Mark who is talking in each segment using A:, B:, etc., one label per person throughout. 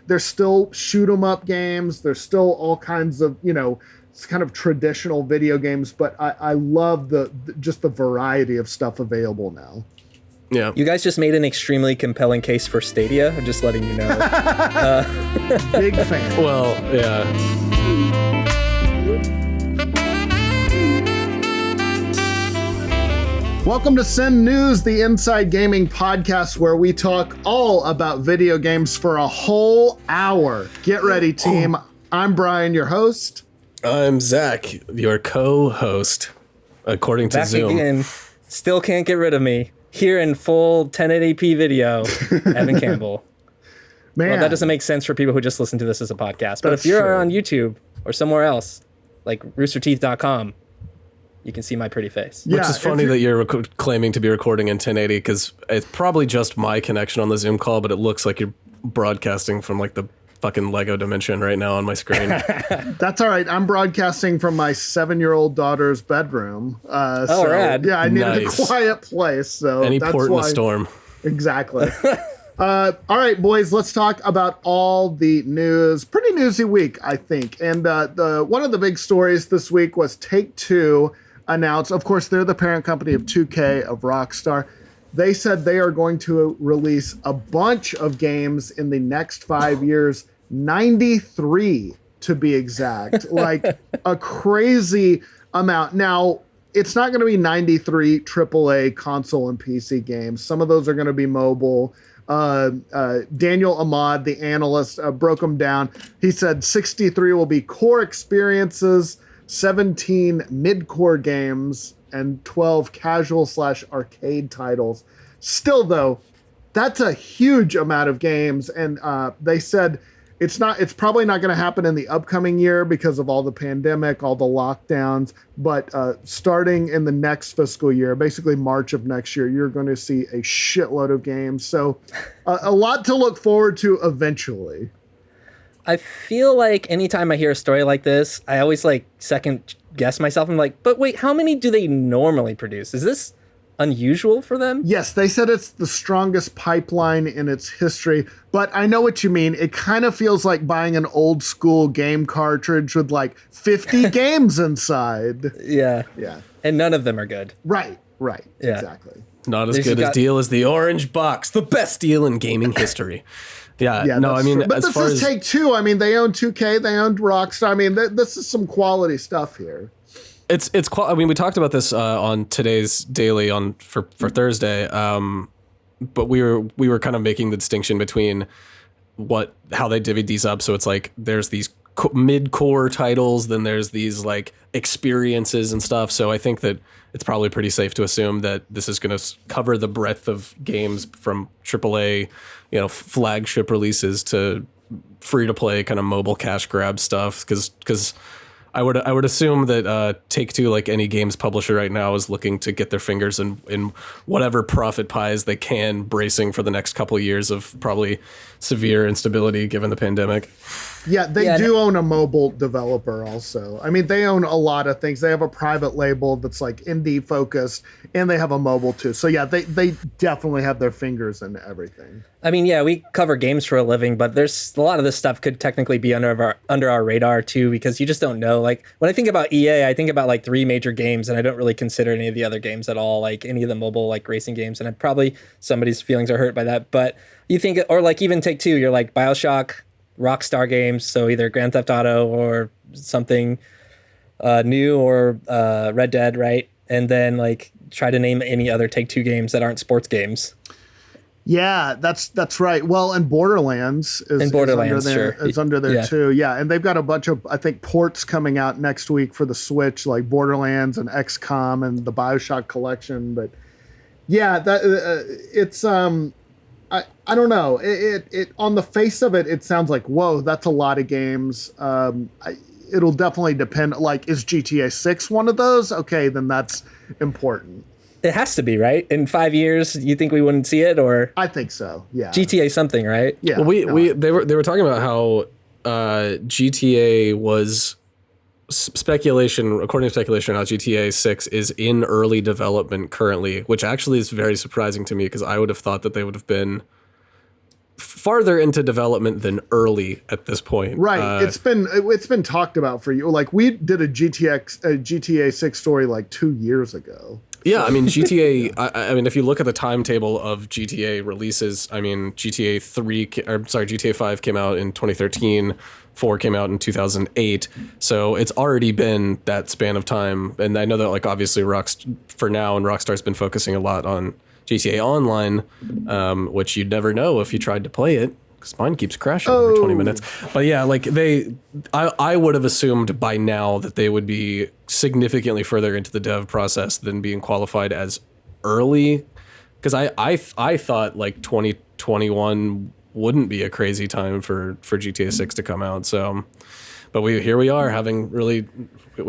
A: There's still shoot 'em up games. There's still all kinds of, it's kind of traditional video games, but I love just the variety of stuff available now.
B: Yeah.
C: You guys just made an extremely compelling case for Stadia. I'm just letting you know.
A: Big fan.
B: Well, yeah.
A: Welcome to Send News, the Inside Gaming podcast where we talk all about video games for a whole hour. Get ready, team. I'm Brian, your host.
B: I'm Zach, your co-host, according to
C: Back
B: Zoom.
C: again. Still can't get rid of me. Here in full 1080p video, Evan Campbell.
A: Man.
C: Well, that doesn't make sense for people who just listen to this as a podcast. But
A: That's
C: if you're
A: true.
C: on YouTube or somewhere else, like roosterteeth.com, you can see my pretty face.
B: Which is funny that you're claiming to be recording in 1080 because it's probably just my connection on the Zoom call, but it looks like you're broadcasting from like the fucking Lego dimension right now on my screen.
A: That's all right. I'm broadcasting from my 7-year-old daughter's bedroom.
C: Rad.
A: Yeah, I needed
B: Nice.
A: a quiet place. So
B: Any
A: that's
B: port in
A: why.
B: a storm.
A: Exactly. All right, boys, let's talk about all the news. Pretty newsy week, I think. And one of the big stories this week was Take-Two announced, of course, they're the parent company of 2K, of Rockstar. They said they are going to release a bunch of games in the next 5 years, 93 to be exact, like a crazy amount. Now, it's not going to be 93 AAA console and PC games. Some of those are going to be mobile. Daniel Ahmad, the analyst, broke them down. He said 63 will be core experiences, 17 mid-core games, and 12 casual/arcade titles. Still, though, that's a huge amount of games, and they said it's probably not going to happen in the upcoming year because of all the pandemic, all the lockdowns, but starting in the next fiscal year, basically March of next year, you're going to see a shitload of games. So a lot to look forward to eventually.
C: I feel like anytime I hear a story like this, I always like second guess myself. I'm like, but wait, how many do they normally produce? Is this unusual for them?
A: Yes, they said it's the strongest pipeline in its history, but I know what you mean. It kind of feels like buying an old school game cartridge with like 50 games inside.
C: Yeah.
A: Yeah.
C: And none of them are good.
A: Right.
C: Yeah.
A: Exactly.
B: Not as
C: There's
B: good a
C: got-
B: deal as the orange box, the best deal in gaming history. Yeah, no, I
A: that's
B: mean,
A: true. But
B: as
A: this
B: far
A: is
B: as
A: Take-Two. I mean, they own 2K, they owned Rockstar. I mean, this is some quality stuff here.
B: I mean, we talked about this on today's daily for Thursday, but we were kind of making the distinction between how they divvied these up. So it's like there's these mid-core titles, then there's these like experiences and stuff. So I think that it's probably pretty safe to assume that this is going to cover the breadth of games from AAA, flagship releases to free-to-play kind of mobile cash grab stuff. Because I would assume that Take-Two, like any games publisher right now, is looking to get their fingers in whatever profit pies they can, bracing for the next couple of years of probably severe instability given the pandemic.
A: Yeah, they do own a mobile developer also. I mean, they own a lot of things. They have a private label that's like indie focused, and they have a mobile too. So yeah, they definitely have their fingers in everything.
C: I mean, yeah, we cover games for a living, but there's a lot of this stuff could technically be under our radar too, because you just don't know. Like when I think about EA, I think about like 3 major games, and I don't really consider any of the other games at all, like any of the mobile like racing games. And I probably somebody's feelings are hurt by that. But you think, or like even Take-Two, you're like BioShock, Rockstar games, so either Grand Theft Auto or something new, or Red Dead, right? And then like try to name any other Take-Two games that aren't sports games.
A: Yeah, that's right. Well, and Borderlands is under there too. Yeah, and they've got a bunch of, I think, ports coming out next week for the Switch, like Borderlands and XCOM and the BioShock collection. But yeah, it's I don't know. It on the face of it, it sounds like, whoa, that's a lot of games. It'll definitely depend. Like, is GTA 6 one of those? Okay, then that's important.
C: It has to be, right? In 5 years, you think we wouldn't see it, or
A: I think so. Yeah.
C: GTA something, right?
A: Yeah.
B: Well, they were talking about how GTA was speculation, according to speculation, how GTA 6 is in early development currently, which actually is very surprising to me because I would have thought that they would have been farther into development than early at this point.
A: Right. It's been talked about for you. Like we did a GTA 6 story like 2 years ago.
B: Yeah, I mean GTA. I mean, if you look at the timetable of GTA releases, I mean GTA 5 came out in 2013, 4 came out in 2008. So it's already been that span of time. And I know that like obviously Rockstar's been focusing a lot on GTA Online, which you'd never know if you tried to play it. Because mine keeps crashing every 20 minutes. But yeah, like I would have assumed by now that they would be significantly further into the dev process than being qualified as early. Because I thought like 2021 wouldn't be a crazy time for GTA 6 to come out. So, but here we are having we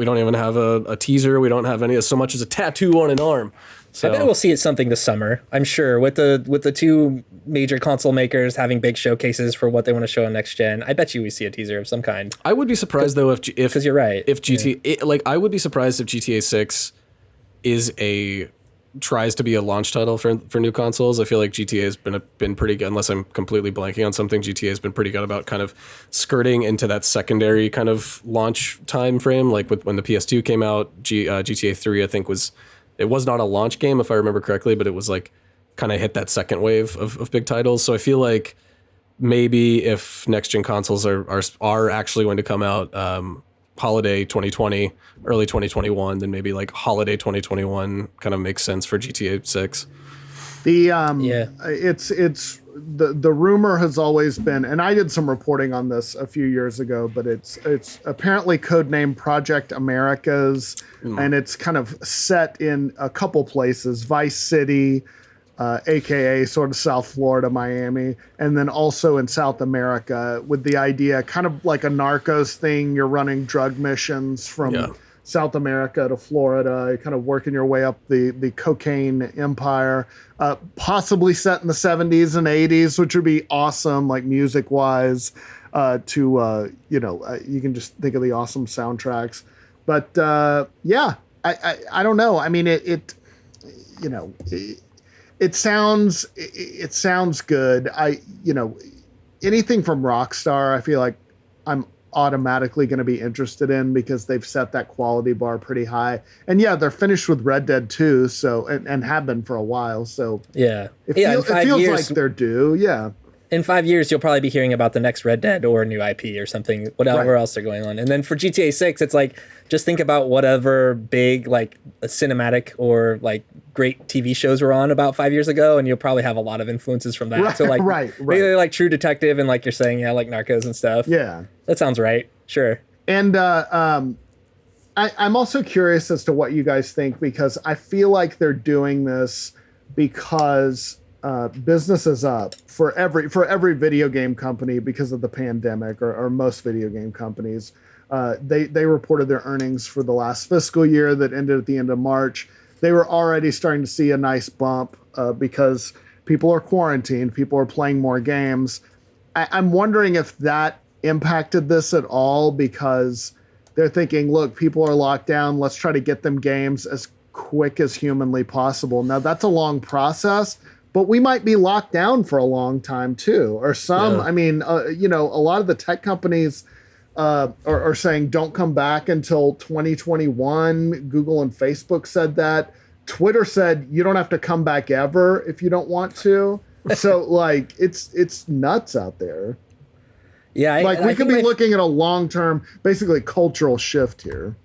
B: don't even have a teaser. We don't have any so much as a tattoo on an arm. So.
C: I bet we'll see it something this summer. I'm sure with the two major console makers having big showcases for what they want to show on next gen. I bet you we see a teaser of some kind.
B: I would be surprised though if because
C: you're right.
B: If I would be surprised if GTA 6 tries to be a launch title for new consoles. I feel like GTA has been pretty good, unless I'm completely blanking on something. GTA has been pretty good about kind of skirting into that secondary kind of launch time frame. Like when the PS2 came out, GTA 3 I think it was not a launch game if I remember correctly, but it was like kind of hit that second wave of big titles. So I feel like maybe if next gen consoles are actually going to come out holiday 2020, early 2021, then maybe like holiday 2021 kind of makes sense for GTA 6.
A: The rumor has always been, and I did some reporting on this a few years ago, but it's apparently codenamed Project Americas, and it's kind of set in a couple places, Vice City, aka sort of South Florida, Miami, and then also in South America, with the idea kind of like a Narcos thing. You're running drug missions from South America to Florida, kind of working your way up the cocaine empire, possibly set in the 70s and 80s, which would be awesome, like music wise. You can just think of the awesome soundtracks. But I don't know. I mean, it sounds good. Anything from Rockstar, I feel like I'm automatically going to be interested in because they've set that quality bar pretty high. And yeah, they're finished with Red Dead 2, so and have been for a while. So
C: yeah,
A: it feels like they're due. Yeah.
C: In 5 years, you'll probably be hearing about the next Red Dead or a new IP or something, whatever else they're going on. And then for GTA 6, it's like, just think about whatever big, like, a cinematic or, like, great TV shows were on about 5 years ago, and you'll probably have a lot of influences from that.
A: Right,
C: so, like,
A: maybe
C: like True Detective and, like you're saying, like Narcos and stuff.
A: Yeah.
C: That sounds right. Sure.
A: And I'm also curious as to what you guys think, because I feel like they're doing this because business is up for every video game company because of the pandemic, or most video game companies. They reported their earnings for the last fiscal year that ended at the end of March. They were already starting to see a nice bump because people are quarantined, people are playing more games. I'm wondering if that impacted this at all, because they're thinking, look, people are locked down, let's try to get them games as quick as humanly possible. Now, that's a long process, but we might be locked down for a long time too. Or some, I mean, a lot of the tech companies are saying don't come back until 2021. Google and Facebook said that. Twitter said you don't have to come back ever if you don't want to. So like, it's nuts out there.
C: Yeah.
A: We could be looking at a long-term, basically cultural shift here.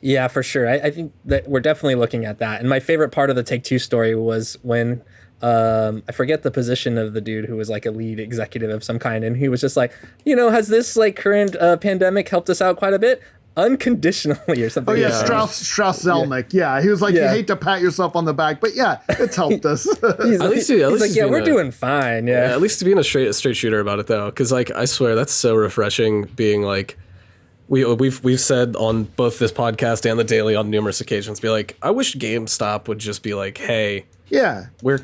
C: Yeah, for sure. I think that we're definitely looking at that. And my favorite part of the Take-Two story was when I forget the position of the dude who was like a lead executive of some kind, and he was just like, has this like current pandemic helped us out quite a bit? Unconditionally or something.
A: Oh yeah, Strauss Zelnick. Yeah, he was like, you hate to pat yourself on the back, but yeah, it's helped us.
C: He's like, yeah, we're doing fine. Yeah,
B: at least being a straight shooter about it though, because like I swear that's so refreshing. Being like, we've said on both this podcast and the Daily on numerous occasions, be like, I wish GameStop would just be like, hey,
A: yeah,
B: we're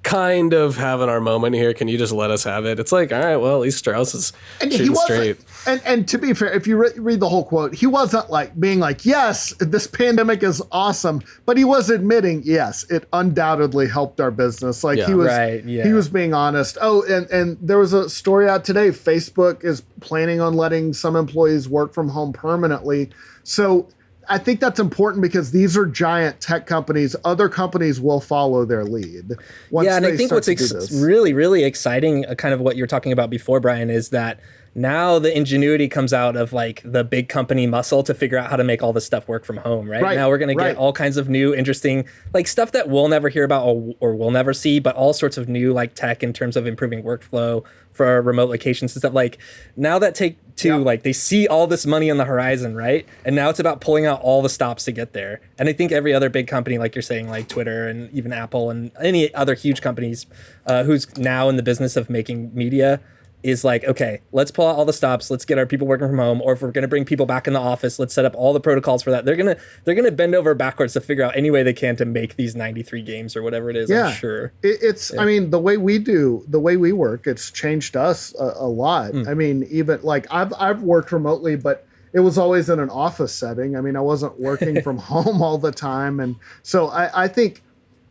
B: kind of having our moment here. Can you just let us have it? It's like, all right, well, at least Strauss is shooting straight.
A: And to be fair, if you read the whole quote, he wasn't like being like, yes, this pandemic is awesome, but he was admitting, yes, it undoubtedly helped our business. Like he was being honest. Oh, and there was a story out today. Facebook is planning on letting some employees work from home permanently. So I think that's important because these are giant tech companies. Other companies will follow their lead.
C: And I think what's really, really exciting, kind of what you're talking about before, Brian, is that now the ingenuity comes out of like the big company muscle to figure out how to make all this stuff work from home, right? Now we're going to get all kinds of new, interesting, like stuff that we'll never hear about or we'll never see, but all sorts of new like tech in terms of improving workflow for remote locations and stuff. Like now that Take-Two, like they see all this money on the horizon, right? And now it's about pulling out all the stops to get there. And I think every other big company, like you're saying, like Twitter and even Apple and any other huge companies who's now in the business of making media, is like, okay, let's pull out all the stops. Let's get our people working from home. Or if we're going to bring people back in the office, let's set up all the protocols for that. They're gonna bend over backwards to figure out any way they can to make these 93 games or whatever it is. I'm sure.
A: I mean, the way we work, it's changed us a lot. I mean, even like I've worked remotely, but it was always in an office setting. I mean, I wasn't working from home all the time. And so I think,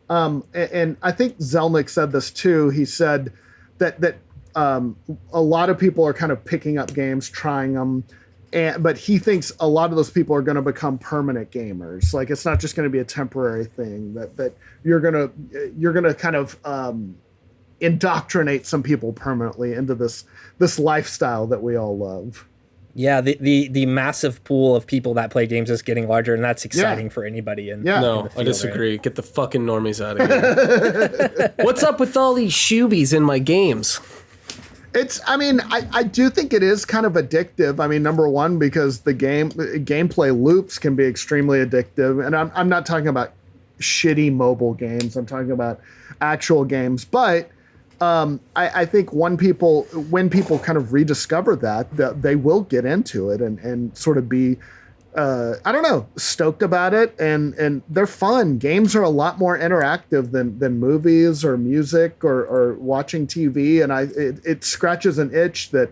A: and I think Zelnick said this too. He said that a lot of people are kind of picking up games, trying them, but he thinks a lot of those people are going to become permanent gamers. Like it's not just going to be a temporary thing. That you're gonna kind of indoctrinate some people permanently into this lifestyle that we all love.
C: Yeah, the massive pool of people that play games is getting larger, and that's exciting for anybody.
B: No, I disagree. Right? Get the fucking normies out of here. What's up with all these shoobies in my games?
A: I do think it is kind of addictive. I mean, number one, because the gameplay loops can be extremely addictive. And I'm not talking about shitty mobile games. I'm talking about actual games. But I think when people kind of rediscover that they will get into it and sort of be, I don't know, stoked about it, and they're fun. Games are a lot more interactive than movies or music or watching TV, and it scratches an itch that,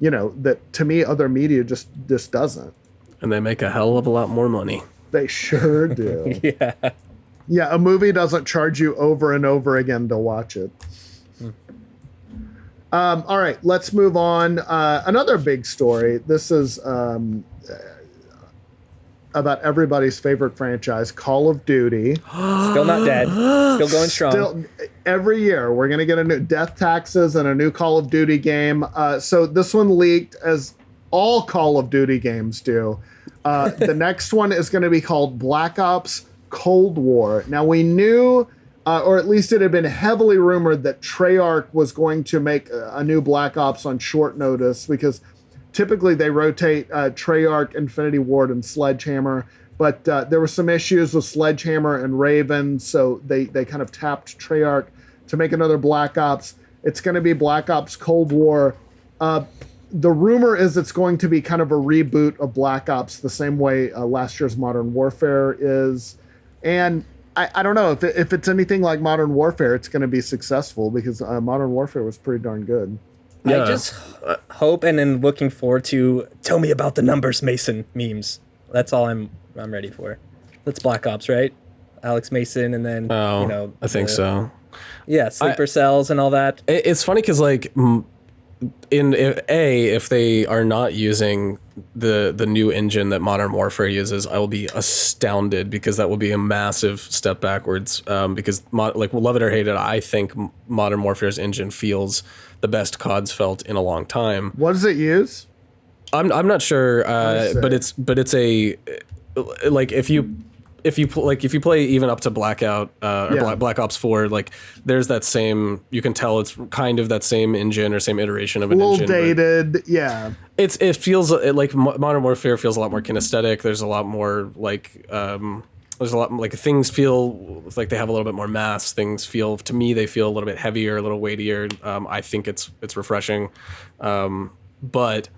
A: that to me other media just doesn't.
B: And they make a hell of a lot more money.
A: They sure do. Yeah, a movie doesn't charge you over and over again to watch it. All right, let's move on. Another big story. This is about everybody's favorite franchise, Call of Duty.
C: Still not dead. Still going strong.
A: Every year, we're going to get a new Death Taxes and a new Call of Duty game. So this one leaked, as all Call of Duty games do. The next one is going to be called Black Ops Cold War. Now, we knew, or at least it had been heavily rumored, that Treyarch was going to make a new Black Ops on short notice, because typically they rotate Treyarch, Infinity Ward, and Sledgehammer, but there were some issues with Sledgehammer and Raven, so they kind of tapped Treyarch to make another Black Ops. It's going to be Black Ops Cold War. The rumor is it's going to be kind of a reboot of Black Ops, the same way last year's Modern Warfare is. And I don't know, if it's anything like Modern Warfare, it's going to be successful, because Modern Warfare was pretty darn good.
C: Yeah. I just hope and am looking forward to "tell me about the numbers, Mason" memes. That's all I'm ready for. That's Black Ops, right? Alex Mason, and then
B: I think so.
C: Yeah, sleeper cells and all that.
B: It's funny because like if they are not using the new engine that Modern Warfare uses, I will be astounded, because that will be a massive step backwards. Because like, love it or hate it, I think Modern Warfare's engine feels the best COD's felt in a long time.
A: What does it use?
B: I'm not sure, but it's a, like, if you play even up to Blackout Black Ops 4, like there's that same, you can tell it's kind of that same engine or same iteration of an engine.
A: A little dated, yeah.
B: It feels like Modern Warfare feels a lot more kinesthetic. There's a lot more like there's a lot like things feel like they have a little bit more mass. Things feel, to me, they feel a little bit heavier, a little weightier. I think it's refreshing, but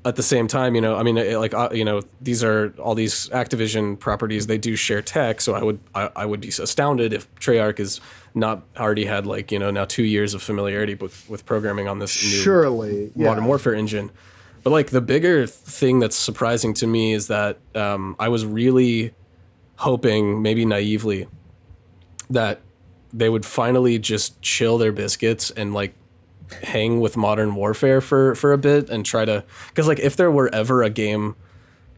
B: at the same time, you know, I mean, you know, these are all these Activision properties. They do share tech, so I would be astounded if Treyarch is not already had like, you know, now 2 years of familiarity with programming on this new Modern Warfare engine. But like the bigger thing that's surprising to me is that I was really hoping, maybe naively, that they would finally just chill their biscuits and like hang with Modern Warfare for a bit and try to, because like if there were ever a game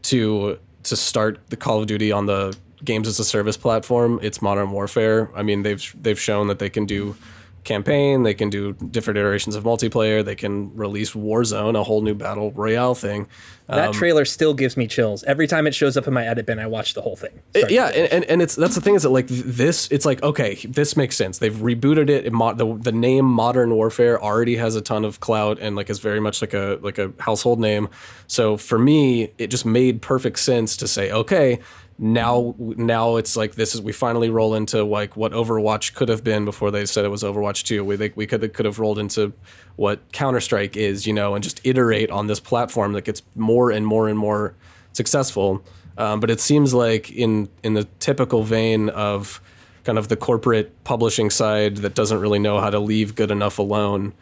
B: to start the Call of Duty on the games as a service platform, it's Modern Warfare. I mean, they've shown that they can do campaign, they can do different iterations of multiplayer, they can release Warzone, a whole new battle royale thing.
C: That trailer still gives me chills every time it shows up in my edit bin. I watch the whole thing.
B: And it's that's the thing is that like this, it's like, okay, this makes sense. They've rebooted it. The name Modern Warfare already has a ton of clout and like is very much like a household name. So for me, it just made perfect sense to say, okay, now it's like we finally roll into like what Overwatch could have been before they said it was Overwatch 2. We could have rolled into what Counter-Strike is, you know, and just iterate on this platform that gets more and more and more successful. But it seems like in the typical vein of kind of the corporate publishing side that doesn't really know how to leave good enough alone,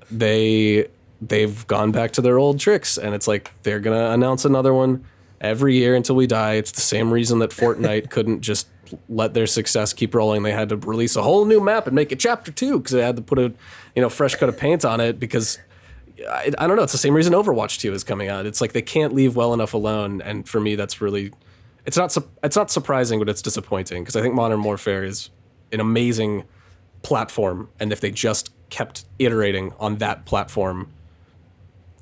B: they've gone back to their old tricks, and it's like they're gonna announce another one every year until we die. It's the same reason that Fortnite couldn't just let their success keep rolling. They had to release a whole new map and make it chapter 2 because they had to put a fresh coat of paint on it because I don't know. It's the same reason Overwatch 2 is coming out. It's like they can't leave well enough alone, and for me, that's really it's not surprising, but it's disappointing because I think Modern Warfare is an amazing platform, and if they just kept iterating on that platform,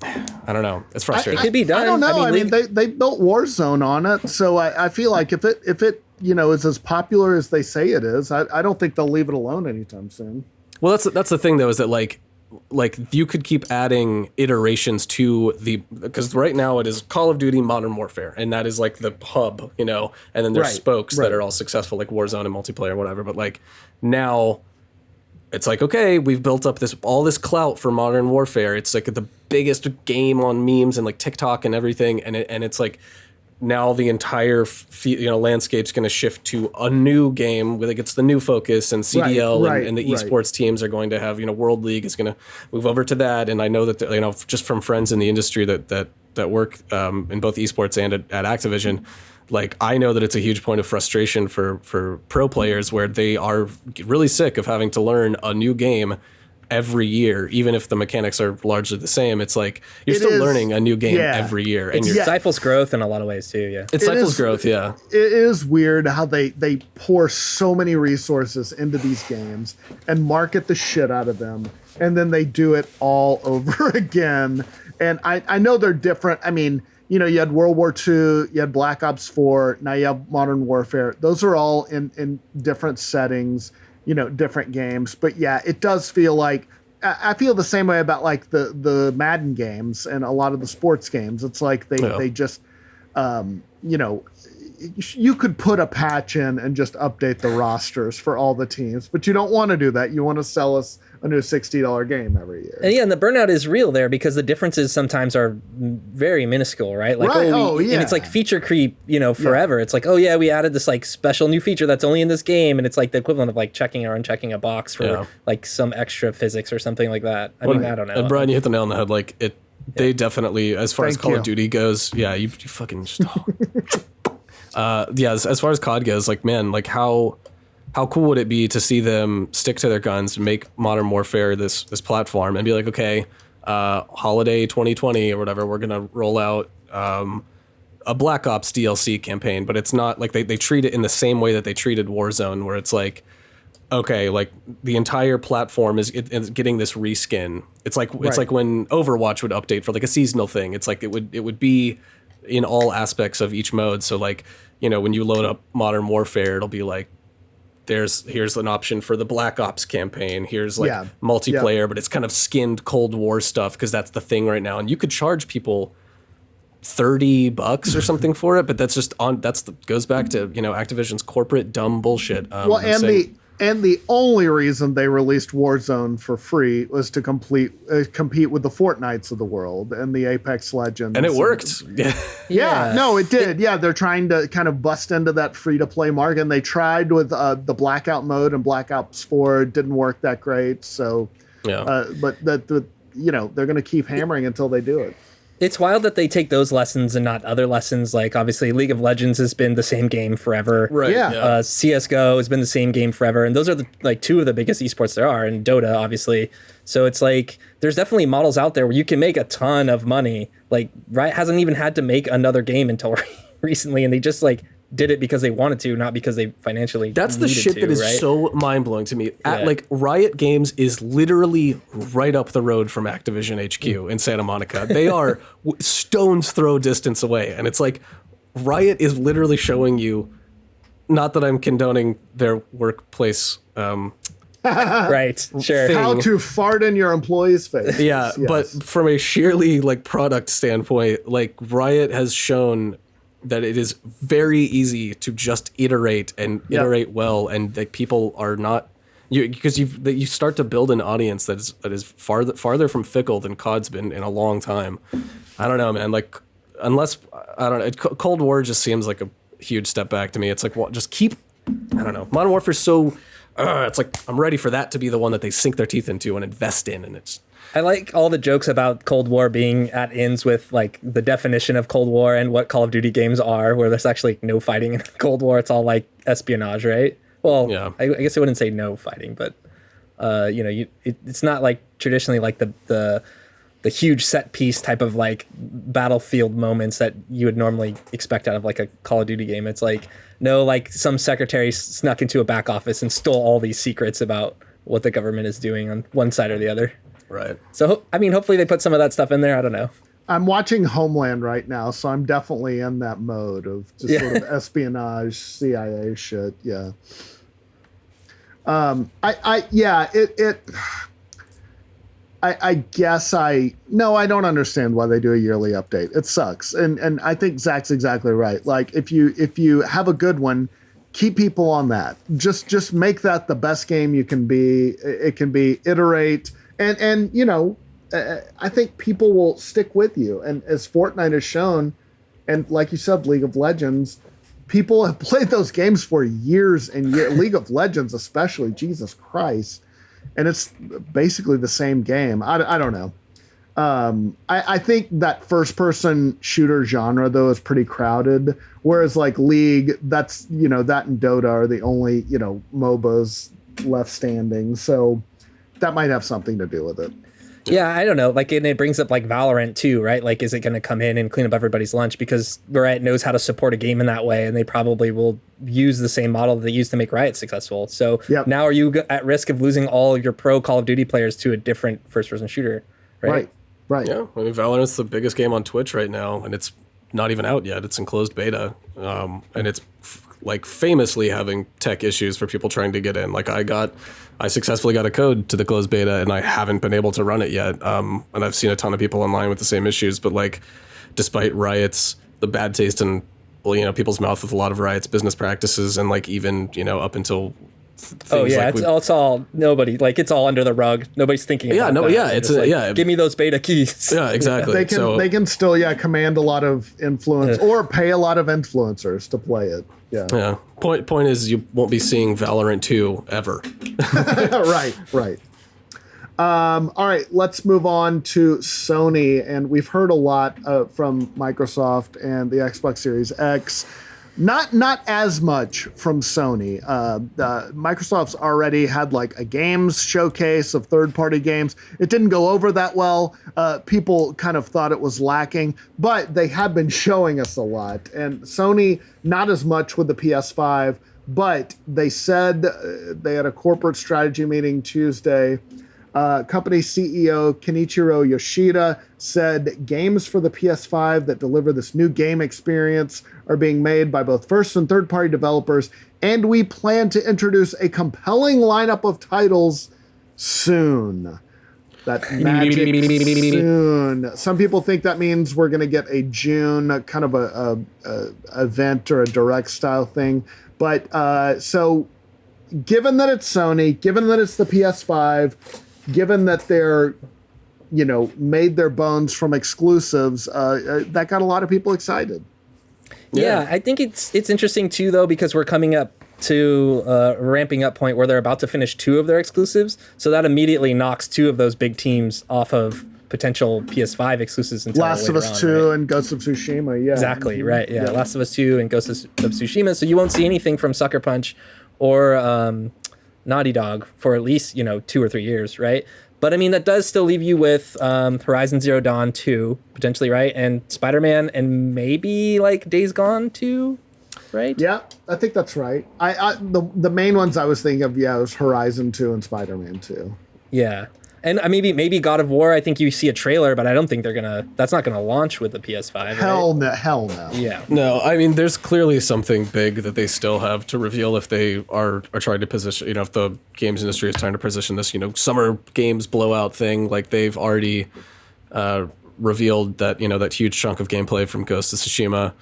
B: I don't know. It's frustrating.
C: It could be done.
A: I don't know. I mean, they built Warzone on it, so I feel like if it you know is as popular as they say it is, I don't think they'll leave it alone anytime soon.
B: Well, that's the thing though, is that like you could keep adding iterations to because right now it is Call of Duty Modern Warfare, and that is like the hub, you know, and then there's spokes that are all successful, like Warzone and multiplayer or whatever. But like now, it's like, okay, we've built up all this clout for Modern Warfare. It's like the biggest game on memes and like TikTok and everything, and it's like now the entire landscape's going to shift to a new game where it gets the new focus, and CDL and the esports teams are going to have, you know, World League is going to move over to that. And I know that, you know, just from friends in the industry that work in both esports and at Activision, like I know that it's a huge point of frustration for pro players where they are really sick of having to learn a new game every year, even if the mechanics are largely the same. It's like you're still learning a new game every year, and it
C: stifles growth in a lot of ways too. Yeah,
B: it stifles growth. Yeah,
A: it is weird how they pour so many resources into these games and market the shit out of them, and then they do it all over again. And I know they're different. I mean, you know, you had World War II, you had Black Ops 4, now you have Modern Warfare. Those are all in different settings, you know, different games. But yeah, it does feel like, I feel the same way about like the Madden games and a lot of the sports games. It's like they just, you know, you could put a patch in and just update the rosters for all the teams, but you don't want to do that. You want to sell us a new $60 game every year.
C: And yeah, and the burnout is real there because the differences sometimes are very minuscule, right? Like, and it's like feature creep, you know, forever. It's like, oh yeah, we added this like special new feature that's only in this game, and it's like the equivalent of like checking or unchecking a box for like some extra physics or something like that. I mean, I don't know.
B: And Brian, you hit the nail on the head. Like they definitely, as far as Call of Duty goes, you fucking just. As far as COD goes, like, man, like how cool would it be to see them stick to their guns, make Modern Warfare this platform, and be like, okay, holiday 2020 or whatever, we're gonna roll out a Black Ops DLC campaign, but it's not like they treat it in the same way that they treated Warzone, where it's like, okay, like the entire platform is getting this reskin. It's like it's like when Overwatch would update for like a seasonal thing. It's like it would be in all aspects of each mode. So like, you know, when you load up Modern Warfare, it'll be like, here's an option for the Black Ops campaign. Here's like multiplayer, but it's kind of skinned Cold War stuff because that's the thing right now. And you could charge people $30 or something for it, but that's just goes back to, you know, Activision's corporate dumb bullshit.
A: Well, and And the only reason they released Warzone for free was to compete with the Fortnites of the world and the Apex Legends.
B: And it worked.
A: Yeah, no, it did. Yeah, they're trying to kind of bust into that free-to-play market. And they tried with the Blackout mode and Black Ops 4. It didn't work that great. So, but they're going to keep hammering until they do it.
C: It's wild that they take those lessons and not other lessons. Like, obviously, League of Legends has been the same game forever.
B: Right. Yeah.
C: CSGO has been the same game forever. And those are two of the biggest esports there are, and Dota, obviously. So it's like, there's definitely models out there where you can make a ton of money. Like, Riot hasn't even had to make another game until recently, and they just did it because they wanted to, not because they financially
B: That's the shit that is so mind-blowing to me. Riot Games is literally right up the road from Activision HQ in Santa Monica. They are stone's throw distance away. And it's like, Riot is literally showing you, not that I'm condoning their workplace
C: right, sure.
A: How to fart in your employee's face.
B: Yeah, yes. But from a sheerly product standpoint, Riot has shown that it is very easy to just iterate and iterate well, and people are not because you start to build an audience that is farther from fickle than COD's been in a long time. I don't know, man. Unless I don't know, Cold War just seems like a huge step back to me. It's just keep. I don't know. Modern Warfare's so. It's I'm ready for that to be the one that they sink their teeth into and invest in, and it's.
C: I like all the jokes about Cold War being at ends with the definition of Cold War and what Call of Duty games are, where there's actually no fighting in Cold War. It's all espionage, right? Well, yeah. I guess I wouldn't say no fighting, but it's not traditionally the huge set piece type of battlefield moments that you would normally expect out of a Call of Duty game. It's some secretary snuck into a back office and stole all these secrets about what the government is doing on one side or the other.
B: Right.
C: So, hopefully they put some of that stuff in there. I don't know.
A: I'm watching Homeland right now, so I'm definitely in that mode of just sort of espionage, CIA shit. Yeah. I guess I don't understand why they do a yearly update. It sucks. And I think Zach's exactly right. If you have a good one, keep people on that. Just make that the best game you can be. It can be iterate. And I think people will stick with you. And as Fortnite has shown, and like you said, League of Legends, people have played those games for years and years. League of Legends especially, Jesus Christ. And it's basically the same game. I don't know. I think that first-person shooter genre, though, is pretty crowded. Whereas League, that's, that and Dota are the only, MOBAs left standing. So that might have something to do with it.
C: Yeah, I don't know. And it brings up Valorant too, right? Is it going to come in and clean up everybody's lunch? Because Riot knows how to support a game in that way, and they probably will use the same model that they used to make Riot successful. So now are you at risk of losing all of your pro Call of Duty players to a different first-person shooter, right?
A: Right.
B: Yeah, Valorant's the biggest game on Twitch right now, and it's not even out yet. It's in closed beta, and it's famously having tech issues for people trying to get in. I successfully got a code to the closed beta, and I haven't been able to run it yet. And I've seen a ton of people online with the same issues. But despite Riot's the bad taste in people's mouth with a lot of Riot's business practices, and even up until
C: it's all nobody it's all under the rug. Nobody's thinking about that. Give me those beta keys.
B: Yeah, exactly.
A: They can still command a lot of influence or pay a lot of influencers to play it. Yeah.
B: Point is, you won't be seeing Valorant 2 ever.
A: Right. All right, let's move on to Sony, and we've heard a lot from Microsoft and the Xbox Series X. Not as much from Sony. Microsoft's already had a games showcase of third-party games. It didn't go over that well. People kind of thought it was lacking, but they have been showing us a lot. And Sony, not as much with the PS5, but they said they had a corporate strategy meeting Tuesday. Company CEO Kenichiro Yoshida said games for the PS5 that deliver this new game experience are being made by both first and third-party developers, and we plan to introduce a compelling lineup of titles soon. That magic soon. Some people think that means we're going to get a June kind of a event or a direct style thing. But so given that it's Sony, given that it's the PS5, given that they're, made their bones from exclusives, that got a lot of people excited.
C: Yeah, I think it's interesting too, though, because we're coming up to a ramping up point where they're about to finish 2 of their exclusives. So that immediately knocks 2 of those big teams off of potential PS5 exclusives until
A: Last of Us 2 and Ghost of Tsushima, yeah.
C: Exactly, right, yeah. Last of Us 2 and Ghost of Tsushima. So you won't see anything from Sucker Punch or Naughty Dog for at least, 2 or 3 years, right? But I mean, that does still leave you with Horizon Zero Dawn 2, potentially, right? And Spider-Man and maybe like Days Gone 2, right?
A: Yeah, I think that's right. The main ones I was thinking of, was Horizon 2 and Spider-Man 2.
C: Yeah. And maybe God of War, I think you see a trailer, but I don't think that's not gonna launch with the PS5.
A: Hell no.
C: Yeah.
B: No, I mean, there's clearly something big that they still have to reveal if they are trying to position, if the games industry is trying to position this, summer games blowout thing. Like they've already revealed that, that huge chunk of gameplay from Ghost of Tsushima,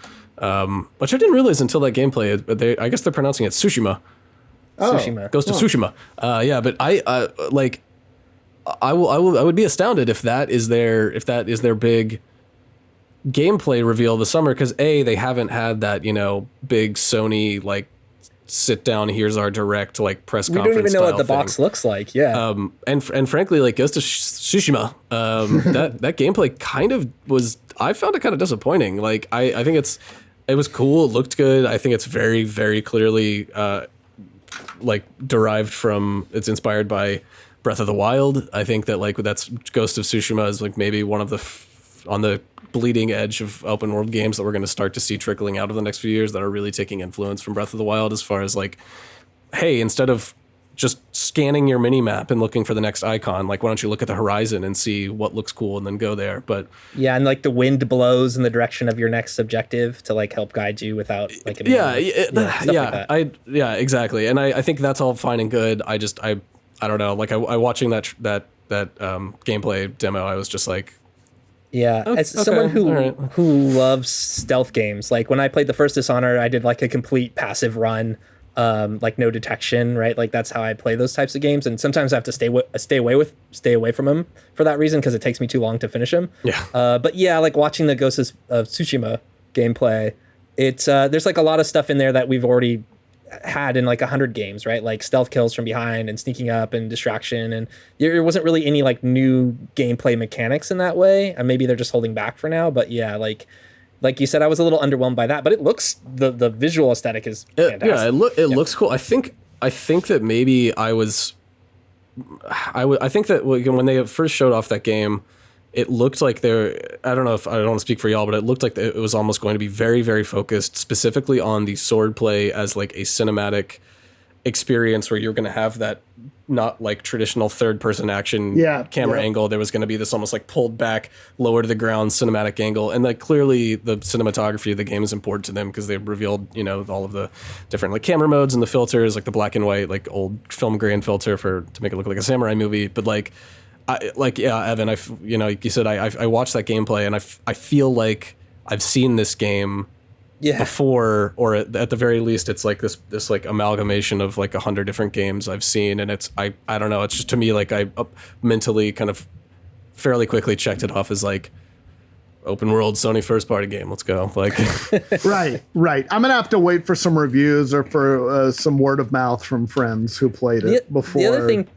B: which I didn't realize until that gameplay. I guess they're pronouncing it Tsushima.
C: Oh. Tsushima.
B: Ghost of Tsushima. Yeah, but I would be astounded if that is their big gameplay reveal this summer, because they haven't had that big Sony like sit down, here's our direct like press conference.
C: We don't even know what the
B: thing.
C: box looks like. Yeah.
B: And frankly, like Ghost of Tsushima, that gameplay kind of was, I found it kind of disappointing. Like I think it was cool, it looked good. I think it's very, very clearly like derived from, it's inspired by Breath of the Wild. I think that like that's Ghost of Tsushima is like maybe one of the on the bleeding edge of open world games that we're going to start to see trickling out of the next few years that are really taking influence from Breath of the Wild, as far as like, hey, instead of just scanning your mini map and looking for the next icon, like why don't you look at the horizon and see what looks cool and then go there. But
C: yeah, and like the wind blows in the direction of your next objective to like help guide you without like
B: exactly. And I think that's all fine and good. I don't know. Like I watching that gameplay demo, I was just like,
C: as someone who loves stealth games, like when I played the first Dishonored, I did like a complete passive run, like no detection, right? Like that's how I play those types of games, and sometimes I have to stay away from them for that reason, because it takes me too long to finish them.
B: Yeah.
C: But yeah, like watching the Ghost of Tsushima gameplay, it's there's like a lot of stuff in there that we've already had in like 100 games, right? Like stealth kills from behind and sneaking up and distraction, and there wasn't really any like new gameplay mechanics in that way, and maybe they're just holding back for now. But yeah, like you said, I was a little underwhelmed by that, but it looks, the visual aesthetic is fantastic.
B: It looks cool. I think that maybe I think that when they first showed off that game, it looked like I don't want to speak for y'all, but it looked like it was almost going to be very, very focused specifically on the sword play as like a cinematic experience, where you're going to have that not like traditional third person action camera angle. There was going to be this almost like pulled back, lower to the ground cinematic angle. And like clearly the cinematography of the game is important to them, because they've revealed, all of the different like camera modes and the filters, like the black and white, like old film grain filter to make it look like a samurai movie. But like, Evan, you said, I watched that gameplay, and I feel like I've seen this game before, or at the very least, it's like this like amalgamation of like 100 different games I've seen, and it's I don't know, it's just, to me, like I mentally kind of fairly quickly checked it off as like open world Sony first party game. Let's go. Like,
A: right. I'm gonna have to wait for some reviews or for some word of mouth from friends who played it before.
C: The other thing.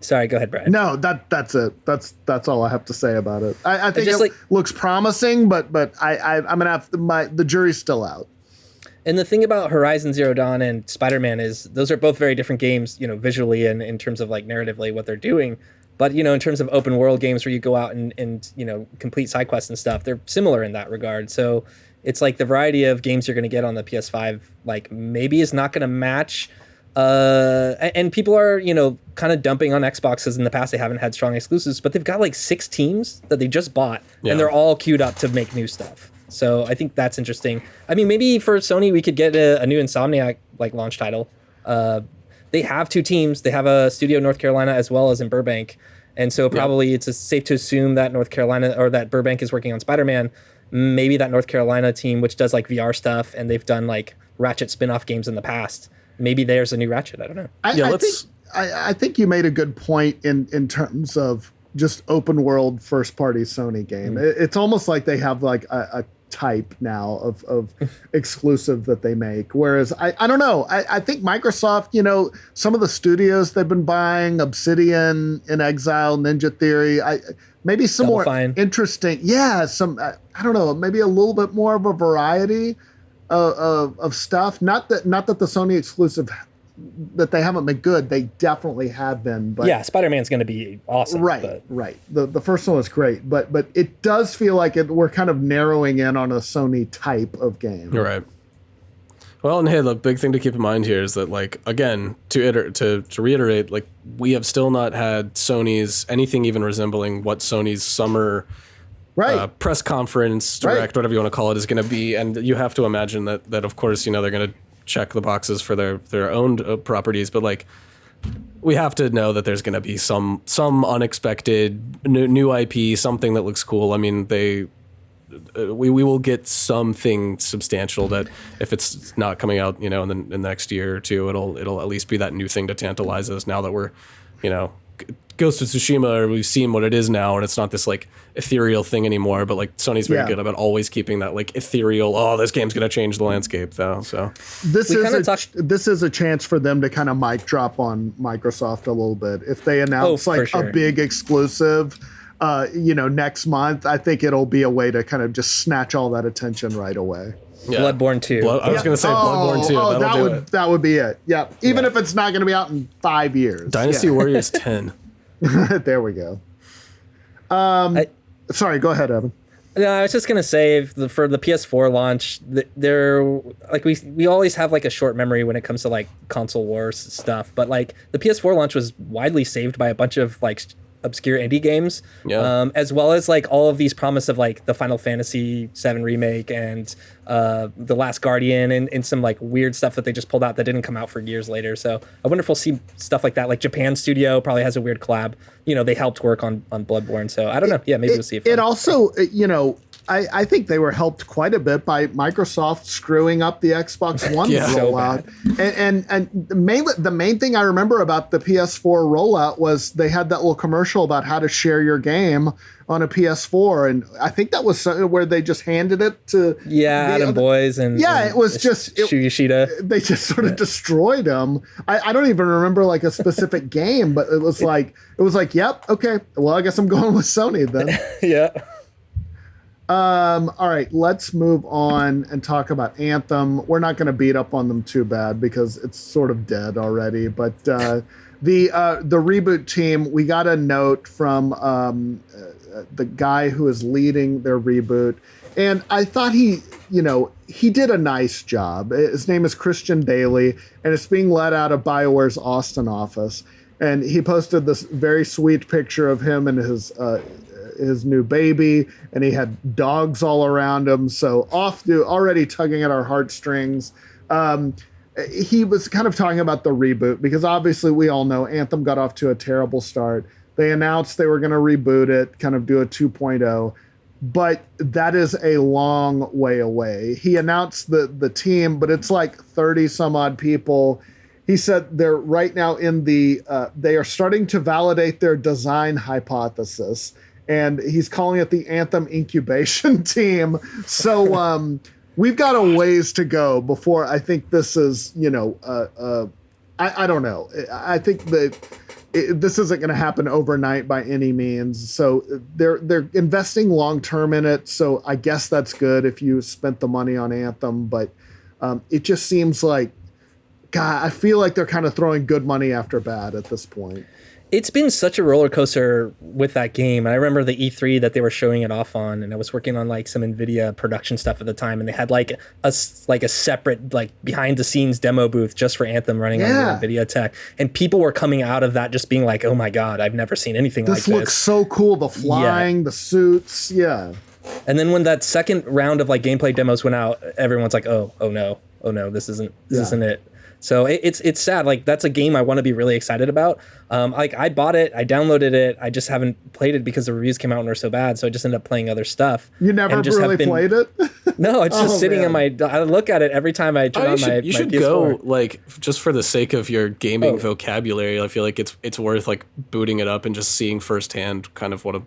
C: Sorry, go ahead, Brad.
A: No, that's it. That's all I have to say about it. I think it looks promising, but I'm gonna have the jury's still out.
C: And the thing about Horizon Zero Dawn and Spider-Man is those are both very different games, visually and in terms of like narratively what they're doing. But in terms of open world games where you go out and complete side quests and stuff, they're similar in that regard. So it's like the variety of games you're gonna get on the PS5, like maybe is not gonna match. And people are, kind of dumping on Xbox, because in the past they haven't had strong exclusives, but they've got like 6 teams that they just bought, and they're all queued up to make new stuff. So I think that's interesting. I mean, maybe for Sony, we could get a new Insomniac like launch title. They have 2 teams. They have a studio in North Carolina as well as in Burbank. And so probably it's safe to assume that North Carolina, or that Burbank, is working on Spider-Man. Maybe that North Carolina team, which does like VR stuff, and they've done like Ratchet spin-off games in the past, maybe there's a new Ratchet. I don't know.
A: I think you made a good point in terms of just open world first party Sony game. It's almost like they have like a type now of exclusive that they make. Whereas I don't know. I think Microsoft, some of the studios they've been buying, Obsidian, In Exile, Ninja Theory, maybe some
C: Double
A: more
C: Fine.
A: interesting. Yeah, I don't know, maybe a little bit more of a variety of stuff. Not that the Sony exclusive that they haven't been good. They definitely have been. But
C: yeah, Spider-Man's going to be awesome.
A: Right. The first one was great, but it does feel like we're kind of narrowing in on a Sony type of game.
B: Right. Well, and hey, the big thing to keep in mind here is that, like, again, to reiterate, like, we have still not had Sony's anything even resembling what Sony's summer press conference, direct, whatever you want to call it, is going to be. And you have to imagine that of course, they're going to check the boxes for their own properties, but like we have to know that there's going to be some unexpected new IP, something that looks cool. I mean, we will get something substantial that if it's not coming out, in the next year or two, it'll at least be that new thing to tantalize us now that we're, Ghost of Tsushima, or we've seen what it is now, and it's not this like ethereal thing anymore. But like Sony's very good about always keeping that like ethereal. Oh, this game's gonna change the landscape, though. So
A: this is a chance for them to kind of mic drop on Microsoft a little bit. If they announce a big exclusive, next month, I think it'll be a way to kind of just snatch all that attention right away.
B: Yeah.
C: Bloodborne 2.
B: I was going to say Bloodborne 2.
A: Oh, that would be it. Yeah. Even if it's not going to be out in 5 years.
B: Dynasty Warriors 10.
A: There we go. Sorry, go ahead, Evan.
C: No, I was just gonna say for the PS4 launch, there like we always have like a short memory when it comes to like console wars stuff, but like the PS4 launch was widely saved by a bunch of like obscure indie games, as well as like all of these promise of like the Final Fantasy VII remake and the Last Guardian and some like weird stuff that they just pulled out that didn't come out for years later. So I wonder if we'll see stuff like that. Like Japan Studio probably has a weird collab. They helped work on Bloodborne. So I don't know. Yeah, maybe we'll see.
A: It also, I think they were helped quite a bit by Microsoft screwing up the Xbox One rollout. And the main thing I remember about the PS4 rollout was they had that little commercial about how to share your game on a PS4, and I think that was where they just handed it to
C: Adam Boyes and
A: it was just
C: Shu Yoshida.
A: They just sort of destroyed them. I don't even remember like a specific game, but it was like yep, okay, well I guess I'm going with Sony then.
C: Yeah.
A: All right, let's move on and talk about Anthem. We're not going to beat up on them too bad because it's sort of dead already. But the reboot team, we got a note from the guy who is leading their reboot, and I thought he did a nice job. His name is Christian Daly, and it's being led out of BioWare's Austin office. And he posted this very sweet picture of him and his new baby, and he had dogs all around him. So already tugging at our heartstrings. He was kind of talking about the reboot because obviously we all know Anthem got off to a terrible start. They announced they were going to reboot it, kind of do a 2.0, but that is a long way away. He announced the team, but it's like 30 some odd people. He said they're right now they are starting to validate their design hypothesis. And he's calling it the Anthem incubation team. So we've got a ways to go before I think this is, I don't know. I think that this isn't going to happen overnight by any means. So they're investing long term in it. So I guess that's good if you spent the money on Anthem. But it just seems like, God, I feel like they're kind of throwing good money after bad at this point.
C: It's been such a roller coaster with that game. I remember the E3 that they were showing it off on, and I was working on like some NVIDIA production stuff at the time, and they had like a separate like behind the scenes demo booth just for Anthem running on the NVIDIA tech, and people were coming out of that just being like, "Oh my God, I've never seen anything like this."
A: This looks so cool. The flying, the suits,
C: And then when that second round of like gameplay demos went out, everyone's like, "Oh no, this isn't it." So it's sad. Like that's a game I want to be really excited about. Like I bought it, I downloaded it, I just haven't played it because the reviews came out and were so bad. So I just ended up playing other stuff.
A: You never really played it?
C: No, it's just sitting in
A: man.
C: my. I look at it every time I turn on my.
B: You should
C: PS4.
B: go like just for the sake of your gaming vocabulary. I feel like it's worth like booting it up and just seeing firsthand kind of what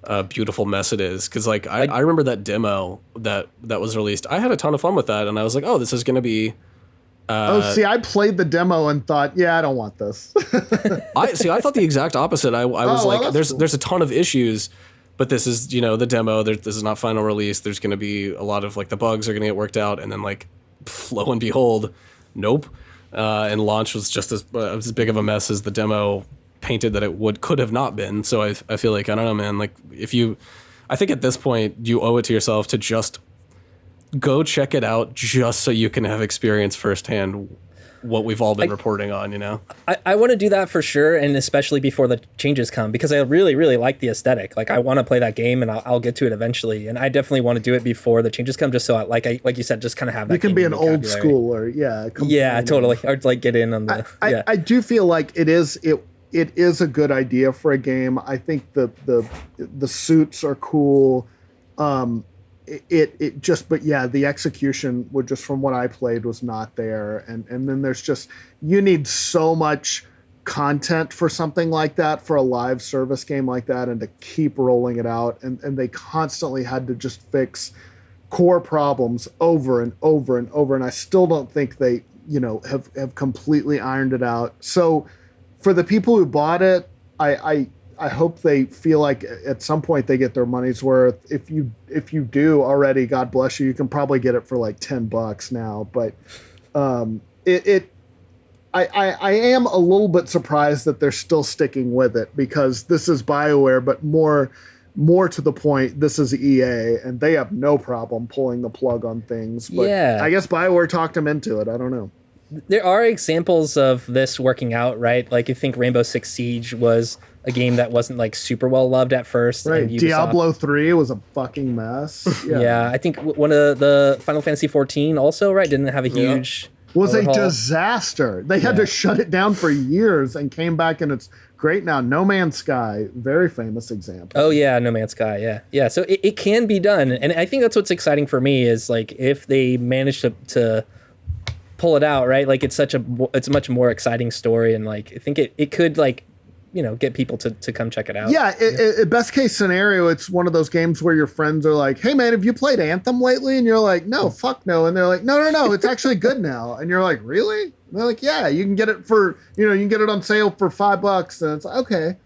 B: a beautiful mess it is. Because like I remember that demo that was released. I had a ton of fun with that, and I was like, oh, this is gonna be.
A: I played the demo and thought, yeah, I don't want this.
B: I thought the exact opposite. I was like,
A: well,
B: there's a ton of issues, but this is the demo. This is not final release. There's going to be a lot of like the bugs are going to get worked out, and then like, lo and behold, nope. And launch was just as big of a mess as the demo painted that it could have not been. So I feel like I don't know, man. Like I think at this point you owe it to yourself to just go check it out just so you can have experience firsthand what we've all been reporting on,
C: I want to do that for sure, and especially before the changes come, because I really, really like the aesthetic. Like, I want to play that game, and I'll get to it eventually. And I definitely want to do it before the changes come, just so like you said, just kind of have that.
A: You can be an old schooler,
C: yeah, totally, or like get in on the.
A: I do feel like it is a good idea for a game. I think the suits are cool. The execution would just, from what I played, was not there. And then there's just, you need so much content for something like that, for a live service game like that, and to keep rolling it out. And they constantly had to just fix core problems over and over and over. And I still don't think they, have completely ironed it out. So for the people who bought it, I hope they feel like at some point they get their money's worth. If you do already, God bless you. You can probably get it for like $10 now. But I am a little bit surprised that they're still sticking with it, because this is BioWare, but more to the point, this is EA, and they have no problem pulling the plug on things. But
C: yeah.
A: I guess BioWare talked them into it. I don't know.
C: There are examples of this working out, right? Like, you think Rainbow Six Siege was a game that wasn't like super well loved at first.
A: Right.
C: And
A: Diablo 3 was a fucking mess.
C: Yeah. I think one of the Final Fantasy 14 also, right, didn't have a huge
A: was
C: overhaul.
A: A disaster. They had to shut it down for years and came back, and it's great now. No Man's Sky, very famous example.
C: Oh yeah, No Man's Sky, yeah. So it can be done, and I think that's what's exciting for me is like if they manage to pull it out, right? Like it's a much more exciting story, and like I think it could like get people to come check it out.
A: Yeah, best case scenario, it's one of those games where your friends are like, hey man, have you played Anthem lately? And you're like, no, fuck no. And they're like, no, it's actually good now. And you're like, really? And they're like, yeah, you can get it for, you can get it on sale for $5. And it's like, okay.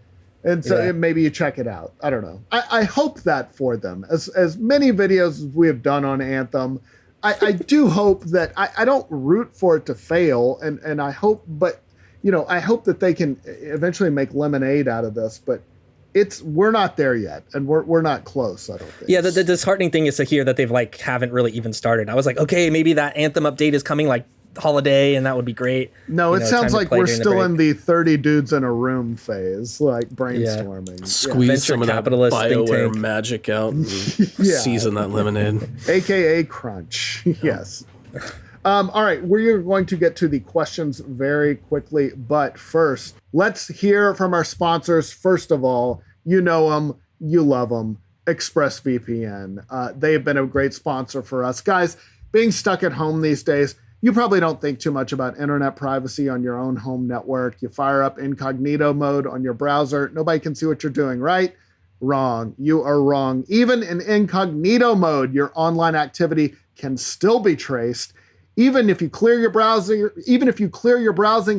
A: And so maybe you check it out. I don't know. I hope that for them. As many videos as we have done on Anthem, I do hope that I don't root for it to fail. And I hope, but I hope that they can eventually make lemonade out of this, but we're not there yet, and we're not close, I don't think.
C: Yeah, the disheartening thing is to hear that they've like haven't really even started. I was like, okay, maybe that Anthem update is coming like holiday, and that would be great.
A: No, it sounds like we're still in the 30 dudes in a room phase, like brainstorming.
B: Yeah. Squeeze some of that BioWare magic out and season that lemonade.
A: AKA crunch. Yes. All right, we're going to get to the questions very quickly, but first, let's hear from our sponsors. First of all, you know them, you love them, ExpressVPN. They have been a great sponsor for us. Guys, being stuck at home these days, you probably don't think too much about internet privacy on your own home network. You fire up incognito mode on your browser. Nobody can see what you're doing, right? Wrong. You are wrong. Even in incognito mode, your online activity can still be traced. Even if you clear your browsing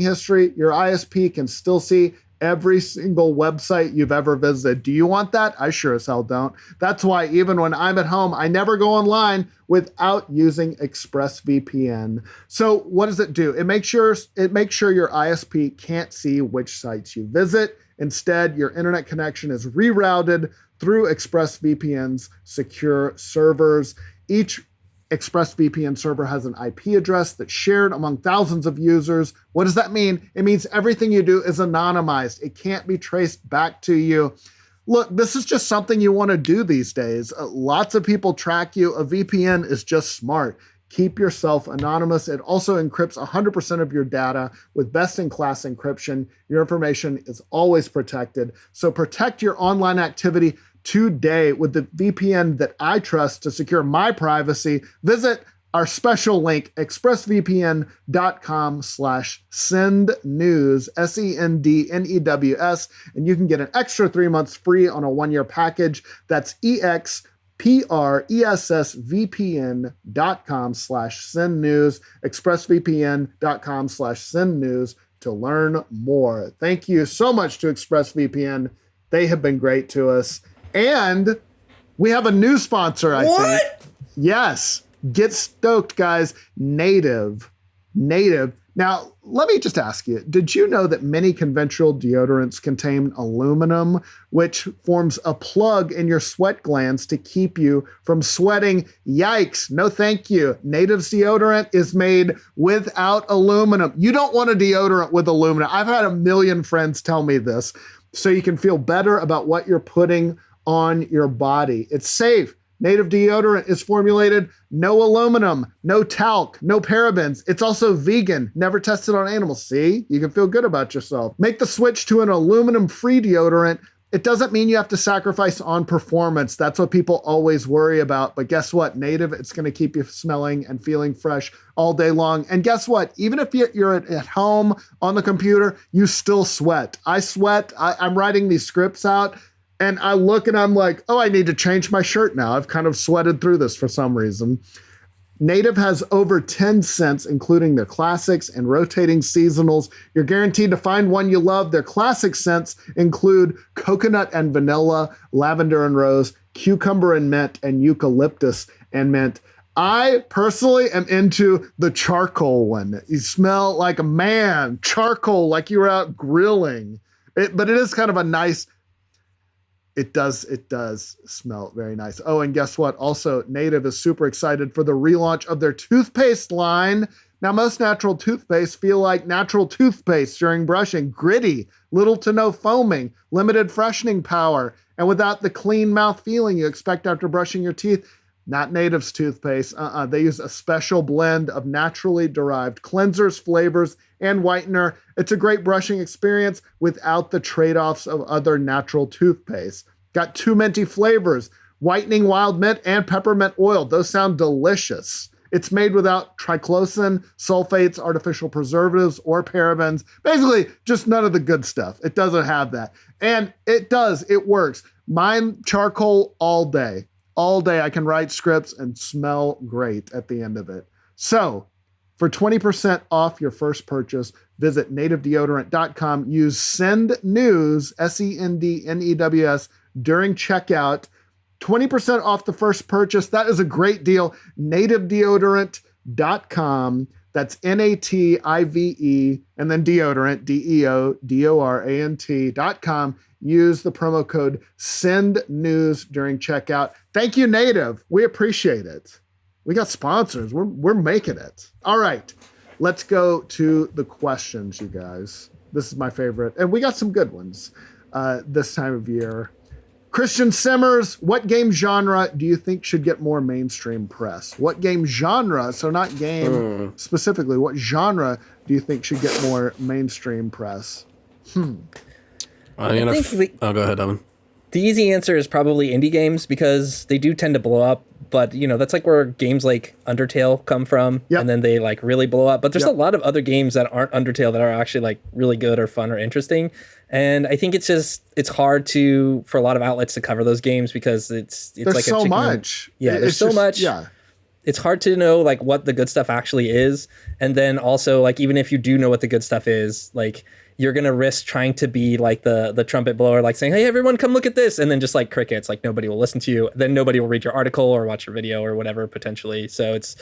A: history, your ISP can still see every single website you've ever visited. Do you want that? I sure as hell don't. That's why even when I'm at home, I never go online without using ExpressVPN. So what does it do? It makes sure your ISP can't see which sites you visit. Instead, your internet connection is rerouted through ExpressVPN's secure servers. Each ExpressVPN server has an IP address that's shared among thousands of users. What does that mean? It means everything you do is anonymized. It can't be traced back to you. Look, this is just something you want to do these days. Lots of people track you. A VPN is just smart. Keep yourself anonymous. It also encrypts 100% of your data with best-in-class encryption. Your information is always protected. So protect your online activity today with the VPN that I trust to secure my privacy. Visit our special link, expressvpn.com/sendnews, SENDNEWS, and you can get an extra 3 months free on a 1-year package. That's expressvpn.com/sendnews, expressvpn.com/sendnews to learn more. Thank you so much to ExpressVPN. They have been great to us. And we have a new sponsor, I think. Yes. Get stoked, guys. Native. Now, let me just ask you, did you know that many conventional deodorants contain aluminum, which forms a plug in your sweat glands to keep you from sweating? Yikes. No, thank you. Native's deodorant is made without aluminum. You don't want a deodorant with aluminum. I've had a million friends tell me this, so you can feel better about what you're putting on your body. It's safe. Native deodorant is formulated no aluminum, no talc, no parabens. It's also vegan, never tested on animals. See, you can feel good about yourself. Make the switch to an aluminum-free deodorant. It doesn't mean you have to sacrifice on performance. That's what people always worry about. But guess what? Native, it's going to keep you smelling and feeling fresh all day long. And guess what? Even if you're at home on the computer, you still sweat. I sweat. I'm writing these scripts out. And I look and I'm like, oh, I need to change my shirt now. I've kind of sweated through this for some reason. Native has over 10 scents, including their classics and rotating seasonals. You're guaranteed to find one you love. Their classic scents include coconut and vanilla, lavender and rose, cucumber and mint, and eucalyptus and mint. I personally am into the charcoal one. You smell like a man. Charcoal, like you were out grilling. But it is kind of a nice... It does smell very nice. Oh, and guess what? Also, Native is super excited for the relaunch of their toothpaste line. Now, most natural toothpaste feel like natural toothpaste during brushing. Gritty, little to no foaming, limited freshening power, and without the clean mouth feeling you expect after brushing your teeth. Not Native's toothpaste. They use a special blend of naturally derived cleansers, flavors, and whitener. It's a great brushing experience without the trade-offs of other natural toothpaste. Got 2 minty flavors, whitening wild mint and peppermint oil. Those sound delicious. It's made without triclosan, sulfates, artificial preservatives, or parabens. Basically, just none of the good stuff. It doesn't have that. And it works. Mine charcoal all day. All day I can write scripts and smell great at the end of it. So for 20% off your first purchase, visit nativedeodorant.com. Use SENDNEWS, SENDNEWS, during checkout. 20% off the first purchase. That is a great deal. Nativedeodorant.com. That's NATIVE and then deodorant, DEODORANT.com. Use the promo code SENDNEWS during checkout. Thank you, Native. We appreciate it. We got sponsors. We're making it. All right, let's go to the questions, you guys. This is my favorite, and we got some good ones this time of year. Christian Simmers, what game genre do you think should get more mainstream press? What game genre, so not game specifically, what genre do you think should get more mainstream press?
B: Go ahead, Evan.
C: The easy answer is probably indie games because they do tend to blow up. But, that's like where games like Undertale come from. Yep. And then they like really blow up. But there's a lot of other games that aren't Undertale that are actually like really good or fun or interesting. And I think it's hard for a lot of outlets to cover those games because it's
A: there's
C: like
A: so much.
C: There's so much. Yeah. It's hard to know like what the good stuff actually is. And then also like, even if you do know what the good stuff is, like you're going to risk trying to be like the trumpet blower, like saying, hey, everyone come look at this. And then just like crickets, like nobody will listen to you. Then nobody will read your article or watch your video or whatever potentially. So it's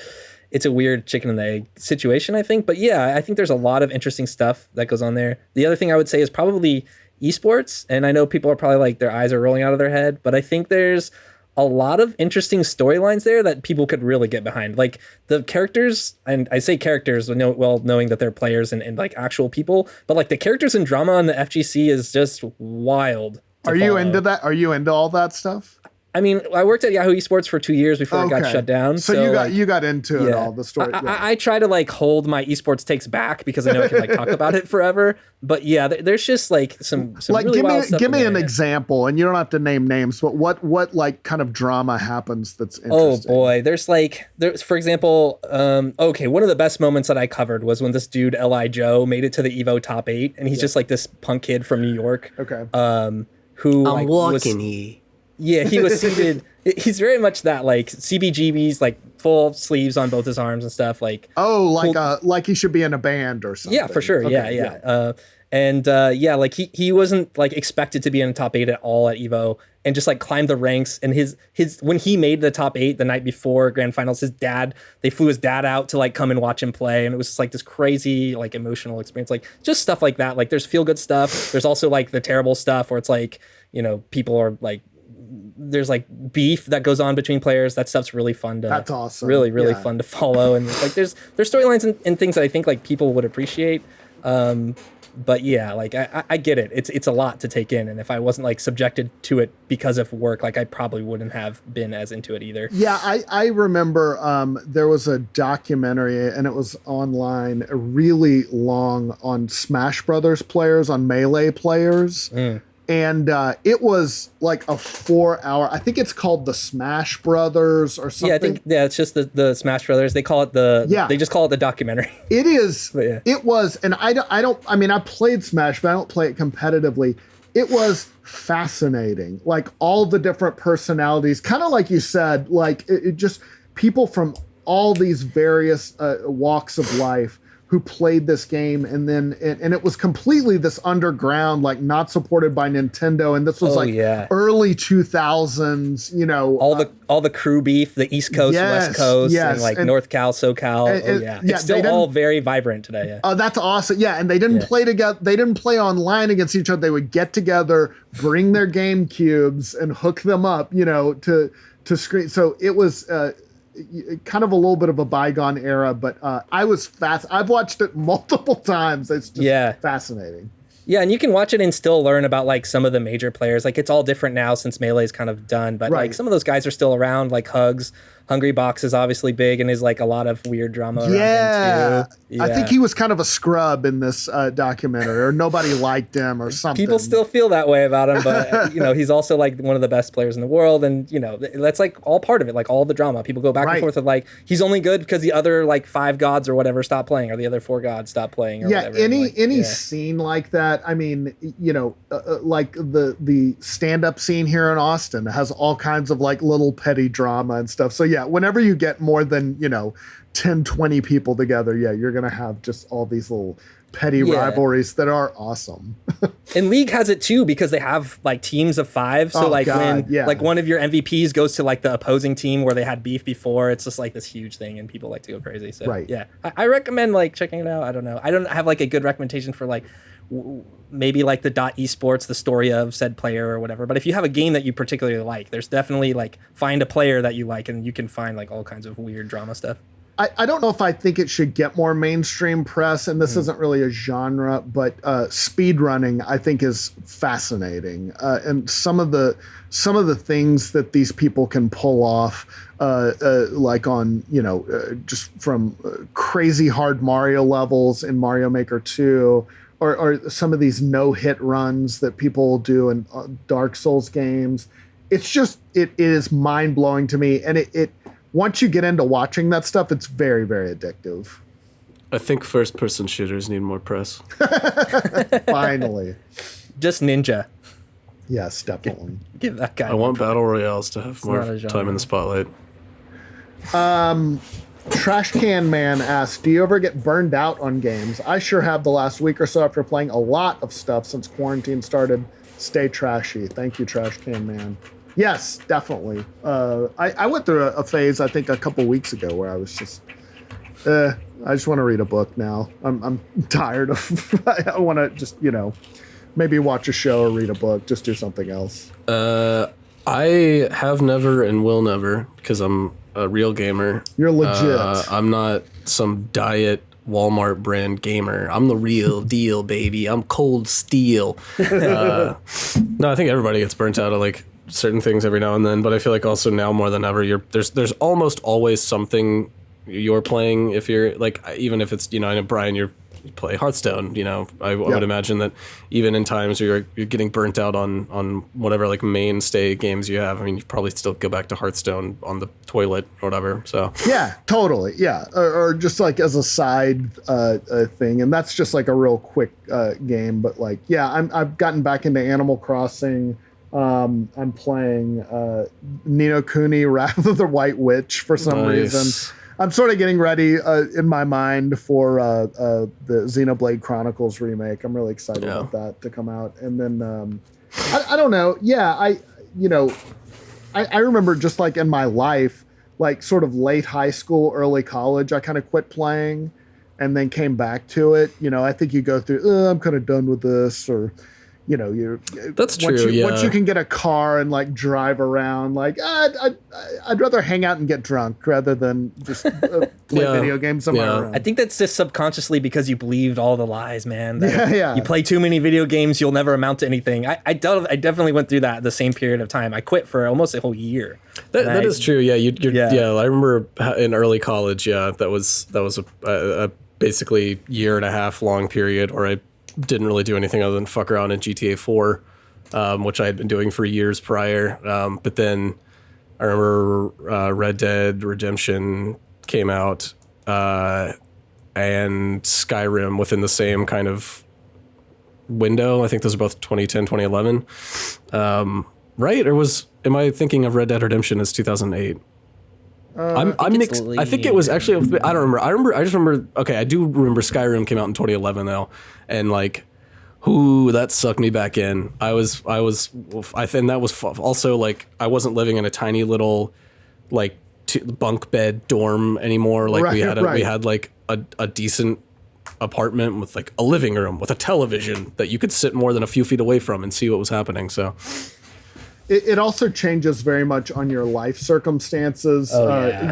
C: a weird chicken and the egg situation, I think. But yeah, I think there's a lot of interesting stuff that goes on there. The other thing I would say is probably esports. And I know people are probably like their eyes are rolling out of their head, but I think there's a lot of interesting storylines there that people could really get behind. Like the characters, and I say characters, knowing that they're players and like actual people, but like the characters and drama on the FGC is just wild.
A: Are you into that? Are you into all that stuff?
C: I mean, I worked at Yahoo Esports for 2 years before it got shut down.
A: So you got into it all, the story.
C: I try to like hold my esports takes back because I know I can like talk about it forever. But yeah, there's just like some
A: like
C: really wild stuff.
A: Give me an example, and you don't have to name names, but what like kind of drama happens that's interesting?
C: Oh boy, there's for example, okay, one of the best moments that I covered was when this dude Li Joe made it to the Evo top 8, and he's just like this punk kid from New York.
A: Okay.
C: Who
B: I'm walking here.
C: Yeah, he was seated. He's very much that like CBGB's, like full sleeves on both his arms and stuff. Like
A: like he should be in a band or something.
C: Yeah, for sure. Okay, yeah. Like he wasn't like expected to be in the top 8 at all at Evo, and just like climbed the ranks. And his when he made the top 8 the night before grand finals, they flew his dad out to like come and watch him play, and it was just like this crazy like emotional experience, like just stuff like that. Like there's feel good stuff. There's also like the terrible stuff where it's like, you know, people are like, there's like beef that goes on between players. That stuff's really fun to.
A: That's awesome.
C: Really fun to follow, and like there's storylines and things that I think like people would appreciate. But yeah, like I get it. It's a lot to take in, and if I wasn't like subjected to it because of work, like I probably wouldn't have been as into it either.
A: Yeah, I remember there was a documentary, and it was online, really long, on Smash Brothers players, on Melee players. And it was like a 4-hour, I think it's called the Smash Brothers or something.
C: Yeah, I think it's just the Smash Brothers. They call it they just call it the documentary.
A: It is. It was, and I mean, I played Smash, but I don't play it competitively. It was fascinating. Like all the different personalities, kind of like you said, like it just people from all these various walks of life who played this game, and then and it was completely this underground, like not supported by Nintendo, and this was early 2000s, you know,
C: all the crew beef, the East Coast, West Coast, and like North Cal, SoCal. It's still all very vibrant today. Yeah.
A: Oh, that's awesome. Yeah, and they didn't play together. They didn't play online against each other. They would get together, bring their GameCubes, and hook them up, you know, to screen. So it was. Kind of a little bit of a bygone era, but I was fast. I've watched it multiple times. It's just fascinating.
C: Yeah, and you can watch it and still learn about like some of the major players. Like it's all different now since Melee's kind of done, but like some of those guys are still around. Like Hugs, Hungry Box is obviously big, and is like a lot of weird drama around him too. Yeah.
A: I think he was kind of a scrub in this documentary, or nobody liked him or something.
C: People still feel that way about him, but you know, he's also like one of the best players in the world, and you know, that's like all part of it. Like all the drama, people go back and forth with like he's only good because the other like 5 gods or whatever stopped playing, or the other 4 gods stopped playing. Or whatever.
A: Any scene like that. I mean, you know, like the stand-up scene here in Austin has all kinds of like little petty drama and stuff. So yeah, whenever you get more than, you know, 10, 20 people together, you're going to have just all these little petty rivalries that are awesome.
C: And League has it too, because they have like teams of 5. So when like one of your MVPs goes to like the opposing team where they had beef before, it's just like this huge thing and people like to go crazy. So yeah, I recommend like checking it out. I don't know. I don't have like a good recommendation for like maybe like the .esports, the story of said player or whatever. But if you have a game that you particularly like, there's definitely like find a player that you like, and you can find like all kinds of weird drama stuff.
A: I don't know if I think it should get more mainstream press, and this isn't really a genre, but speedrunning I think is fascinating, and some of the things that these people can pull off, like on, you know, just from crazy hard Mario levels in Mario Maker 2. Or some of these no-hit runs that people do in Dark Souls games. It's just, it is mind-blowing to me. And it once you get into watching that stuff, it's very, very addictive.
B: I think first-person shooters need more press.
A: Finally.
C: Just Ninja.
A: Yes, definitely.
C: Give that guy.
B: I want Battle Royales to have more time in the spotlight.
A: Trash Can Man asks, do you ever get burned out on games? I sure have the last week or so after playing a lot of stuff since quarantine started. Stay trashy. Thank you, Trash Can Man. Yes, definitely. I went through a phase, I think, a couple weeks ago where I was just, I just want to read a book now. I'm tired of, I want to just, you know, maybe watch a show or read a book, just do something else.
B: I have never and will never, because I'm a real gamer.
A: You're legit.
B: I'm not some diet Walmart brand gamer. I'm the real deal, baby. I'm cold steel. No, I think everybody gets burnt out of like certain things every now and then, but I feel like also now more than ever, there's almost always something you're playing. If you're like, even if it's, I know Brian, you play Hearthstone. I would imagine that even in times where you're getting burnt out on whatever like mainstay games you have, I mean, you probably still go back to Hearthstone on the toilet or whatever. So
A: yeah, totally, yeah, or just like as a side thing, and that's just like a real quick game. But like, yeah, I've gotten back into Animal Crossing. I'm playing Ni no Kuni: Wrath of the White Witch for some reason. I'm sort of getting ready in my mind for the Xenoblade Chronicles remake. I'm really excited about that to come out. And then I don't know. Yeah, I remember just like in my life, like sort of late high school, early college, I kind of quit playing and then came back to it. I think you go through, I'm kind of done with this, or
B: that's true.
A: Once you can get a car and like drive around, like I'd rather hang out and get drunk rather than just play video games somewhere around.
C: I think that's just subconsciously because you believed all the lies, man. You play too many video games, you'll never amount to anything. I definitely went through that at the same period of time. I quit for almost a whole year.
B: That is true. Yeah, I remember in early college. Yeah, that was a basically year and a half long period where I didn't really do anything other than fuck around in GTA 4, which I had been doing for years prior. But then I remember Red Dead Redemption came out and Skyrim within the same kind of window. I think those are both 2010, 2011. Right? Or am I thinking of Red Dead Redemption as 2008? I'm mixed. I think it was actually. I don't remember. I just remember. Okay, I do remember Skyrim came out in 2011 though, and like, that sucked me back in. I think that was also like I wasn't living in a tiny little, like bunk bed dorm anymore. Like we had like a decent apartment with like a living room with a television that you could sit more than a few feet away from and see what was happening. So.
A: It also changes very much on your life circumstances. I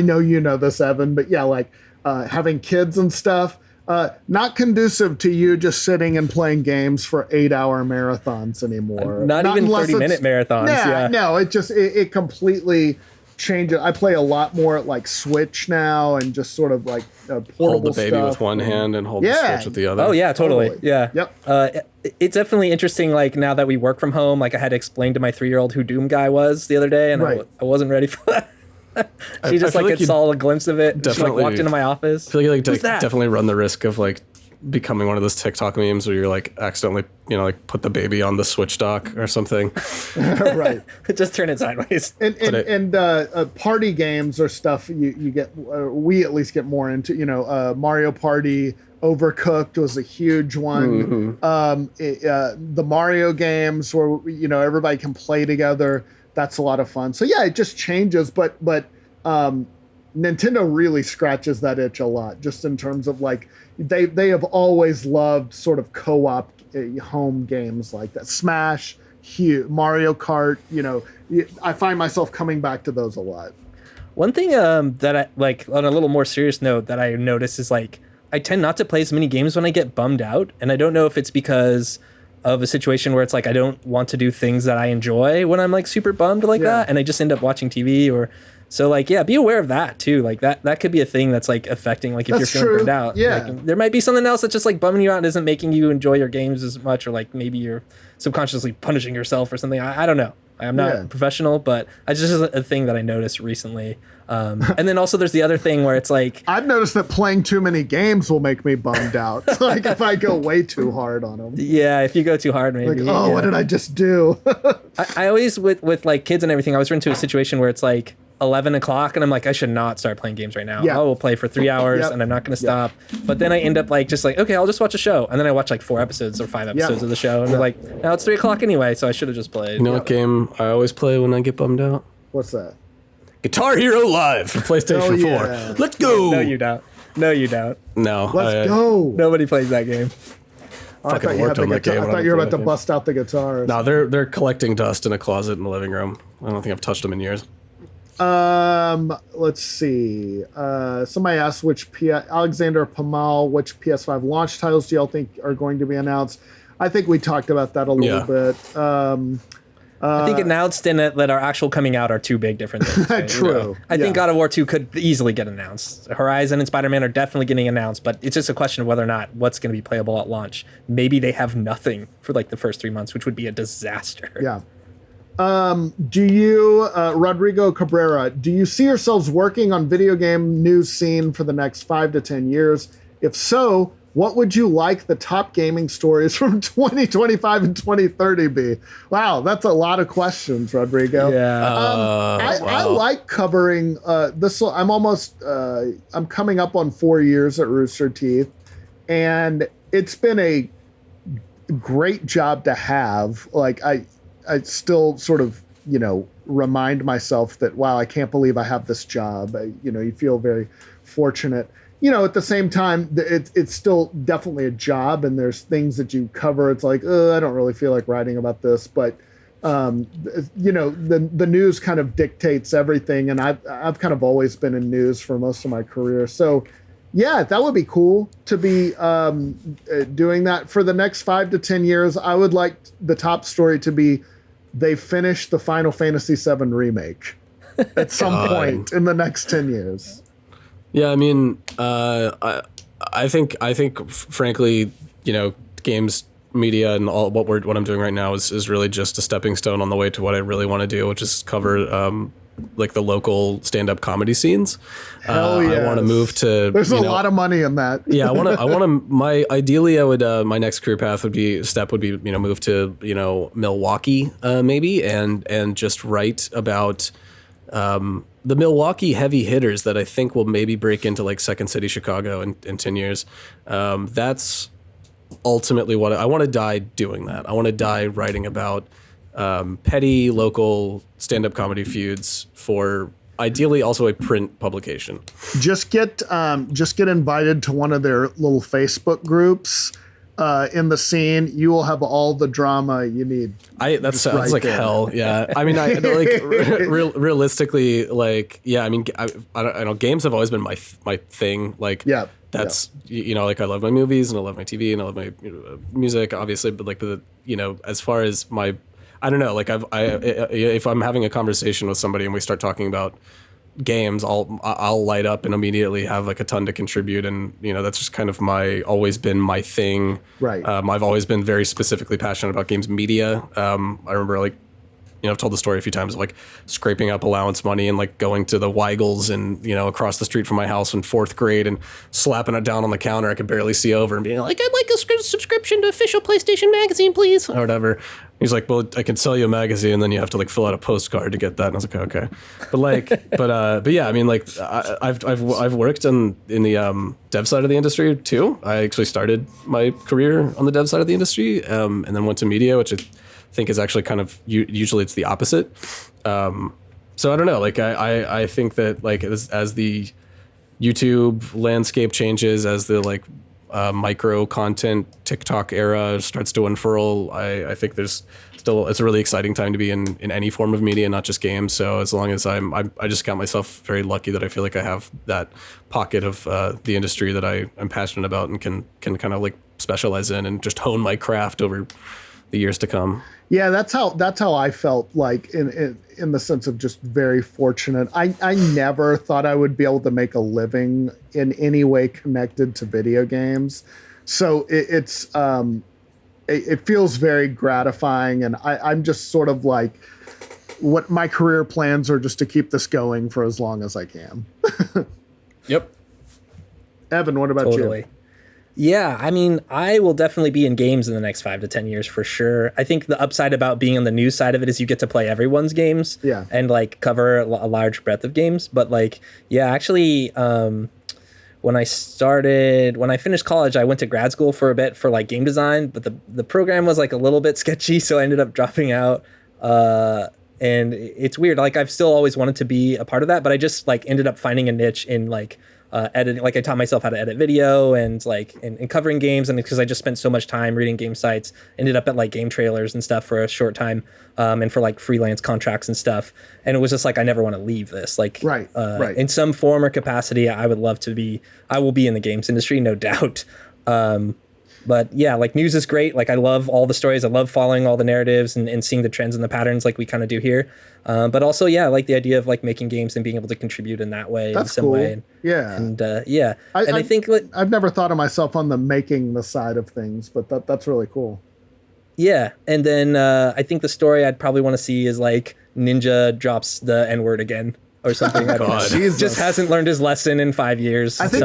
A: know you know this, Evan, but yeah, like having kids and stuff, not conducive to you just sitting and playing games for 8-hour marathons anymore.
C: Not even 30-minute marathons.
A: No, it completely changes. I play a lot more like Switch now and just sort of like portable
B: hold the baby
A: stuff
B: with one hand and hold the Switch with the other.
C: Oh yeah, totally. Yeah.
A: Yep.
C: It's definitely interesting. Like now that we work from home, like I had to explain to my 3-year-old who Doom Guy was the other day, and I wasn't ready for that. She just saw a glimpse of it. She like walked into my office.
B: I feel like definitely run the risk of like becoming one of those TikTok memes where you're like accidentally, like put the baby on the Switch dock or something.
A: Right.
C: Just turn it sideways.
A: And party games or stuff you get, we at least get more into, Mario Party, Overcooked was a huge one. Mm-hmm. The Mario games where, everybody can play together. That's a lot of fun. So yeah, it just changes, but Nintendo really scratches that itch a lot, just in terms of like they have always loved sort of co-op home games like that. Smash, Mario Kart, I find myself coming back to those a lot.
C: One thing that I like on a little more serious note that I notice is like I tend not to play as many games when I get bummed out, and I don't know if it's because of a situation where it's like I don't want to do things that I enjoy when I'm like super bummed like that, and I just end up watching TV or so. Like, yeah, be aware of that too. Like that could be a thing that's like affecting like if you're feeling burned out.
A: Yeah,
C: like, there might be something else that's just like bumming you out and isn't making you enjoy your games as much, or like maybe you're subconsciously punishing yourself or something. I don't know. I'm not a professional, but it's just a thing that I noticed recently. And then also there's the other thing where it's like
A: I've noticed that playing too many games will make me bummed out. Like if I go way too hard on them.
C: Yeah, if you go too hard, maybe.
A: Like, what did I just do?
C: I always with like kids and everything, I was run into a situation where it's like 11 o'clock and I'm like, I should not start playing games right now. I will play for 3 hours and I'm not going to stop. But then I end up like, just like, okay, I'll just watch a show. And then I watch like 4 episodes or 5 episodes of the show. And they're like, now it's 3 o'clock anyway. So I should have just played.
B: You know what game I always play when I get bummed out?
A: What's that?
B: Guitar Hero Live for PlayStation 4. Let's go.
C: No, you don't. No, you don't.
B: No.
A: Let's go.
C: Nobody plays that game.
A: I thought you were about to bust out the guitar.
B: No, they're collecting dust in a closet in the living room. I don't think I've touched them in years.
A: Let's see. Somebody asked Alexander Pamal, which PS5 launch titles do y'all think are going to be announced? I think we talked about that a little bit.
C: I think announced and that are actual coming out are two big different things. Right?
A: True.
C: I think God of War 2 could easily get announced. Horizon and Spider-Man are definitely getting announced, but it's just a question of whether or not what's going to be playable at launch. Maybe they have nothing for like the first 3 months, which would be a disaster.
A: Yeah. Do you, Rodrigo Cabrera, do you see yourselves working on video game news scene for the next 5 to 10 years? If so, what would you like the top gaming stories from 2025 and 2030 be? Wow, that's a lot of questions, Rodrigo.
C: Yeah.
A: I like covering this. I'm coming up on 4 years at Rooster Teeth, and it's been a great job to have. Like I still sort of, remind myself that, wow, I can't believe I have this job. You feel very fortunate. At the same time, it's still definitely a job, and there's things that you cover. It's like, I don't really feel like writing about this, but the news kind of dictates everything, and I've kind of always been in news for most of my career. So, yeah, that would be cool to be doing that for the next 5 to 10 years. I would like the top story to be they finished the Final Fantasy VII remake at some point in the next 10 years.
B: Yeah, I mean, I think, frankly, games media and all what I'm doing right now is really just a stepping stone on the way to what I really want to do, which is cover like the local stand-up comedy scenes.
A: Hell yes.
B: I want to move to.
A: There's a lot of money in that.
B: Yeah, ideally, my next career path would be move to Milwaukee maybe and just write about. The Milwaukee heavy hitters that I think will maybe break into like Second City Chicago in 10 years. That's ultimately what I want to die doing that. I want to die writing about petty local stand-up comedy feuds for ideally also a print publication.
A: Just get invited to one of their little Facebook groups. In the scene, you will have all the drama you need.
B: That sounds like hell. Yeah, I mean, realistically, like, yeah, I mean, I know games have always been my thing. Like,
A: yeah,
B: that's like I love my movies and I love my TV and I love my music, obviously. But like as far as my, I don't know, like if I'm having a conversation with somebody and we start talking about games, I'll light up and immediately have like a ton to contribute, and that's just kind of always been my thing.
A: Right.
B: I've always been very specifically passionate about games media. I remember like I've told the story a few times of like scraping up allowance money and like going to the Weigels and across the street from my house in 4th grade and slapping it down on the counter I could barely see over and being like, I'd like a subscription to official PlayStation magazine, please, or whatever. He's like, well, I can sell you a magazine, and then you have to like fill out a postcard to get that. And I was like, okay, but like, but yeah, I mean, like, I've worked in the dev side of the industry too. I actually started my career on the dev side of the industry, and then went to media, which I think is actually kind of usually it's the opposite. So I don't know. Like, I think that like as the YouTube landscape changes, as the like micro content TikTok era starts to unfurl, I think there's still, it's a really exciting time to be in any form of media, not just games. So as long as I just count myself very lucky that I feel like I have that pocket of the industry that I'm passionate about and can kind of like specialize in and just hone my craft over the years to come.
A: Yeah, that's how I felt, like in the sense of just very fortunate. I never thought I would be able to make a living in any way connected to video games. So it feels very gratifying, and I'm just sort of like, what my career plans are just to keep this going for as long as I can.
B: Yep.
A: Evan, what about you?
C: Yeah, I mean, I will definitely be in games in the next 5 to 10 years for sure. I think the upside about being on the news side of it is you get to play everyone's games,
A: yeah,
C: and like cover a large breadth of games. But like, yeah, actually, when I finished college, I went to grad school for a bit for like game design, but the program was like a little bit sketchy, so I ended up dropping out. And it's weird. Like, I've still always wanted to be a part of that, but I just like ended up finding a niche in like editing. Like, I taught myself how to edit video and like and covering games, and because I just spent so much time reading game sites, ended up at like game trailers and stuff for a short time, and for like freelance contracts and stuff. And it was just like, I never want to leave this. Like,
A: right.
C: In some form or capacity, I will be in the games industry, no doubt. But yeah, like news is great. Like I love all the stories. I love following all the narratives and seeing the trends and the patterns like we kind of do here. But also, yeah, I like the idea of like making games and being able to contribute in that way.
A: That's
C: in some
A: cool.
C: way.
A: Yeah.
C: And I think
A: I've never thought of myself on the making the side of things, but that's really cool.
C: Yeah, and then I think the story I'd probably want to see is like Ninja drops the N-word again or something. I don't know.
A: Jesus.
C: Just hasn't learned his lesson in 5 years.
A: I think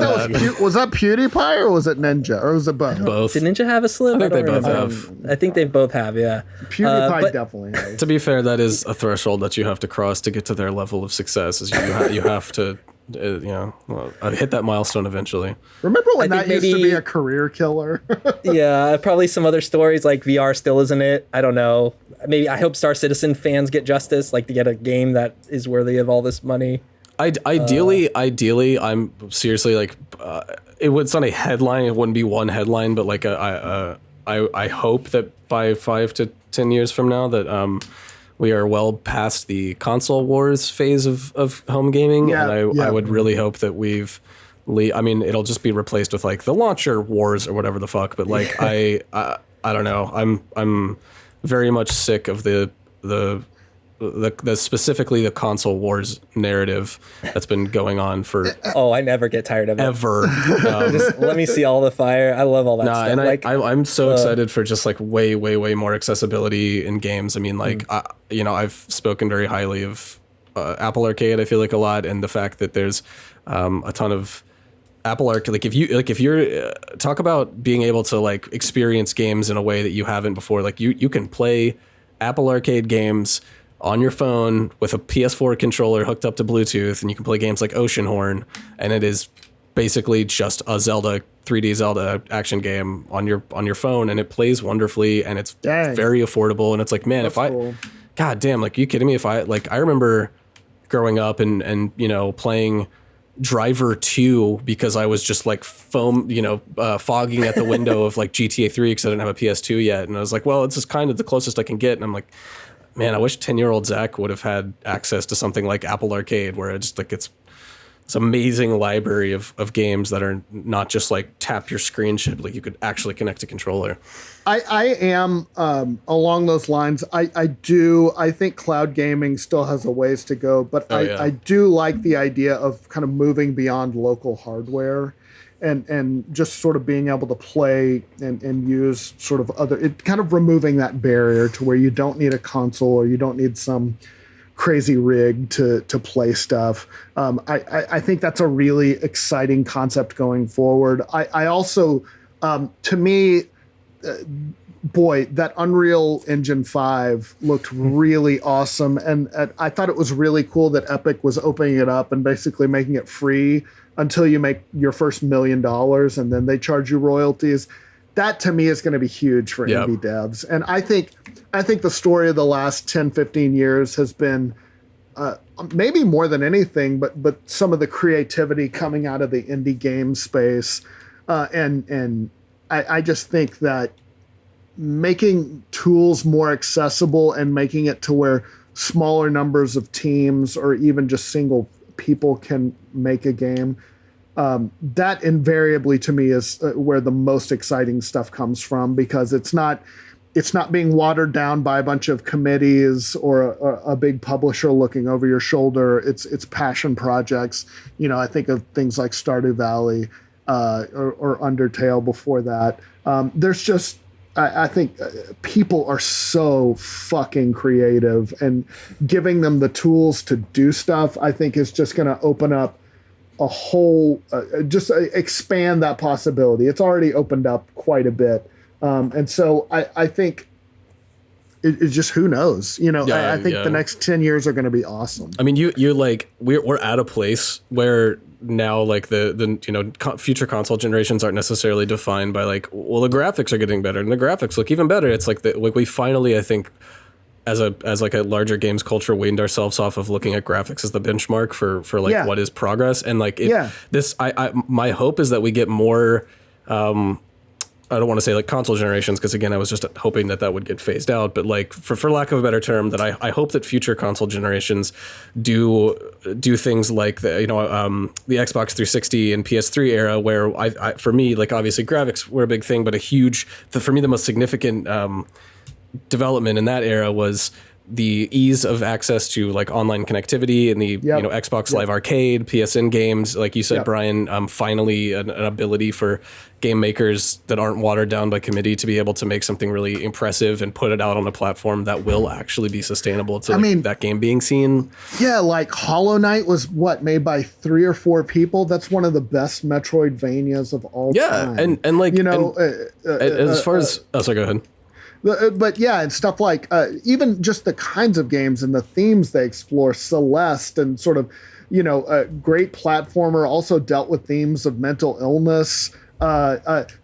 A: was that PewDiePie or was it Ninja or was it both?
B: Both.
C: Did Ninja have a slip?
B: I think they
C: don't
B: both
C: remember.
B: have.
C: I think they both have. Yeah.
A: PewDiePie definitely has.
B: To be fair, that is a threshold that you have to cross to get to their level of success. Is you have to, hit that milestone eventually.
A: Remember when
C: I
A: that
C: think
A: used to be
C: maybe-
A: a career killer?
C: Yeah, probably some other stories like VR still isn't it. I don't know. Maybe I hope Star Citizen fans get justice, like to get a game that is worthy of all this money.
B: Ideally, I'm seriously like, it's not a headline. It wouldn't be one headline, but like I hope that by 5 to 10 years from now that we are well past the console wars phase of home gaming,
A: Yeah,
B: and
A: yeah.
B: I would really hope that I mean, it'll just be replaced with like the launcher wars or whatever the fuck. But like I don't know. I'm very much sick of the specifically the console wars narrative that's been going on for
C: Oh, I never get tired of it.
B: ever.
C: Just let me see all the fire. I love all that stuff.
B: And
C: Like,
B: I'm so excited for just like way more accessibility in games. I mean, like I've spoken very highly of Apple Arcade. I feel like a lot, and the fact that there's a ton of Apple Arcade. Like if you're talk about being able to like experience games in a way that you haven't before. Like you can play Apple Arcade games on your phone with a PS4 controller hooked up to Bluetooth, and you can play games like Oceanhorn, and it is basically just a 3D Zelda action game on your phone, and it plays wonderfully, and it's very affordable, and it's like, man,
A: That's cool.
B: God damn, like, are you kidding me? I remember growing up and playing Driver 2 because I was just like fogging at the window of like GTA 3 because I didn't have a PS2 yet, and I was like, well, it's just kind of the closest I can get, and I'm like, man, I wish 10-year-old Zach would have had access to something like Apple Arcade, where it's like it's amazing library of games that are not just like tap your screen shit, like you could actually connect a controller.
A: I am along those lines. I think cloud gaming still has a ways to go, but I do like the idea of kind of moving beyond local hardware and just sort of being able to play and use sort of kind of removing that barrier to where you don't need a console or you don't need some crazy rig to play stuff. I think that's a really exciting concept going forward. I also, to me, boy, that Unreal Engine 5 looked really awesome. And I thought it was really cool that Epic was opening it up and basically making it free until you make your first $1 million, and then they charge you royalties. That to me is going to be huge for indie devs. And I think the story of the last 10, 15 years has been maybe more than anything, but some of the creativity coming out of the indie game space. And I just think that making tools more accessible and making it to where smaller numbers of teams or even just single people can make a game, that invariably to me is where the most exciting stuff comes from, because it's not being watered down by a bunch of committees or a big publisher looking over your shoulder. It's passion projects. I think of things like Stardew Valley or Undertale before that. There's just, I think people are so fucking creative, and giving them the tools to do stuff, I think, is just going to open up a whole, expand that possibility. It's already opened up quite a bit. And so I think it's just, who knows? I think the next 10 years are going to be awesome.
B: I mean, you're like, we're at a place where now, like, the future console generations aren't necessarily defined by like, well, the graphics are getting better and the graphics look even better. It's like we finally, I think, as like a larger games culture, weaned ourselves off of looking at graphics as the benchmark for like what is progress. And like my hope is that we get more I don't want to say like console generations, because again, I was just hoping that would get phased out. But like for lack of a better term, that I hope that future console generations do things like the Xbox 360 and PS3 era, where I for me, like obviously graphics were a big thing, but for me the most significant development in that era was the ease of access to like online connectivity and the Xbox Live Arcade, PSN games, like you said, Brian, finally an ability for game makers that aren't watered down by committee to be able to make something really impressive and put it out on a platform that will actually be sustainable to that game being seen. Yeah,
A: like Hollow Knight was made by 3 or 4 people. That's one of the best Metroidvanias of all time.
B: Yeah, and like as far as sorry, go ahead.
A: But yeah, and stuff like even just the kinds of games and the themes they explore, Celeste and sort of, a great platformer, also dealt with themes of mental illness.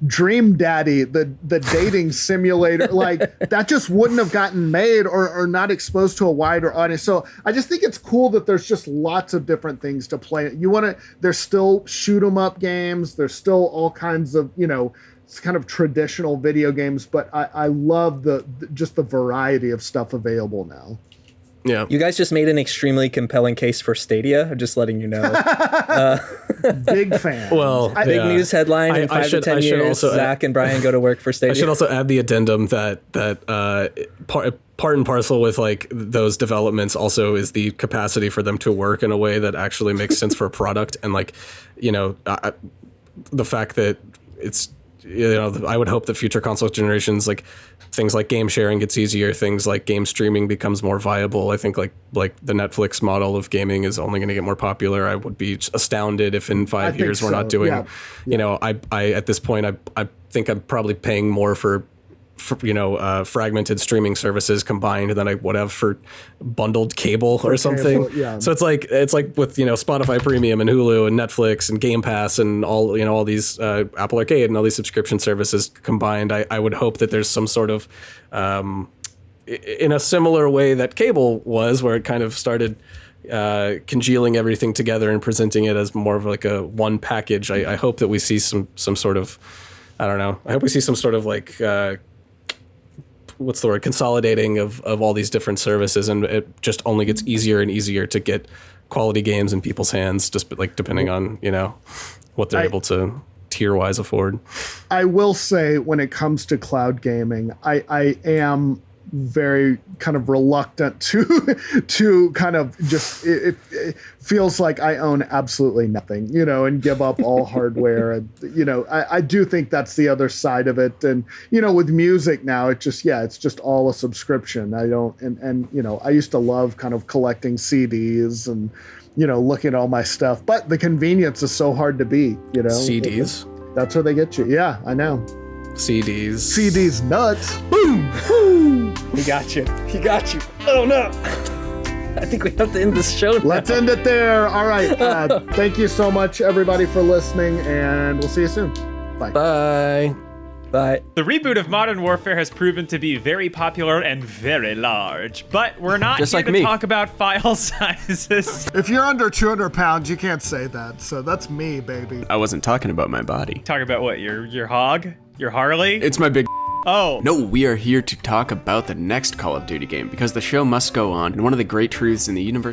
A: Dream Daddy, the dating simulator, like that just wouldn't have gotten made or not exposed to a wider audience. So I just think it's cool that there's just lots of different things to play. There's still shoot 'em up games. There's still all kinds of, it's kind of traditional video games, but I love just the variety of stuff available now.
B: Yeah.
C: You guys just made an extremely compelling case for Stadia. I'm just letting you know.
A: Big fan.
B: Well,
C: big news headline in 5 to 10 years. Zach and Brian go to work for Stadia.
B: I should also add the addendum that part and parcel with like those developments also is the capacity for them to work in a way that actually makes sense for a product. And like, the fact that it's, I would hope that future console generations, like things like game sharing gets easier, things like game streaming becomes more viable. I think like the Netflix model of gaming is only going to get more popular. I would be astounded if in 5 years we're not doing, I at this point, I think I'm probably paying more for fragmented streaming services combined than I would have for bundled cable or something. So it's like with Spotify Premium and Hulu and Netflix and Game Pass and all these Apple Arcade and all these subscription services combined. I would hope that there's some sort of in a similar way that cable was, where it kind of started congealing everything together and presenting it as more of like a one package. I hope that we see some sort of, I don't know. I hope we see some sort of like consolidating of all these different services, and it just only gets easier and easier to get quality games in people's hands, just like depending on what they're able to tier wise afford.
A: I will say, when it comes to cloud gaming, I am very kind of reluctant to kind of just it feels like I own absolutely nothing, and give up all hardware. And I do think that's the other side of it. And with music now, it's just all a subscription. I don't and I used to love kind of collecting CDs and looking at all my stuff, but the convenience is so hard to beat.
B: CDs.
A: That's where they get you. Yeah, I know.
B: CDs
A: nuts.
C: Boom. He got you. Oh no. I think we have to end this show now.
A: Let's end it there. All right. Thank you so much, everybody, for listening, and we'll see you soon. Bye.
C: Bye.
D: The reboot of Modern Warfare has proven to be very popular and very large, but we're not
B: just
D: here
B: like
D: to
B: me.
D: talk about file sizes.
A: If you're under 200 pounds, you can't say that. So that's me, baby.
E: I wasn't talking about my body.
D: Talk about what? Your hog? Your Harley?
E: It's my big.
D: Oh.
E: No, we are here to talk about the next Call of Duty game, because the show must go on, and one of the great truths in the universe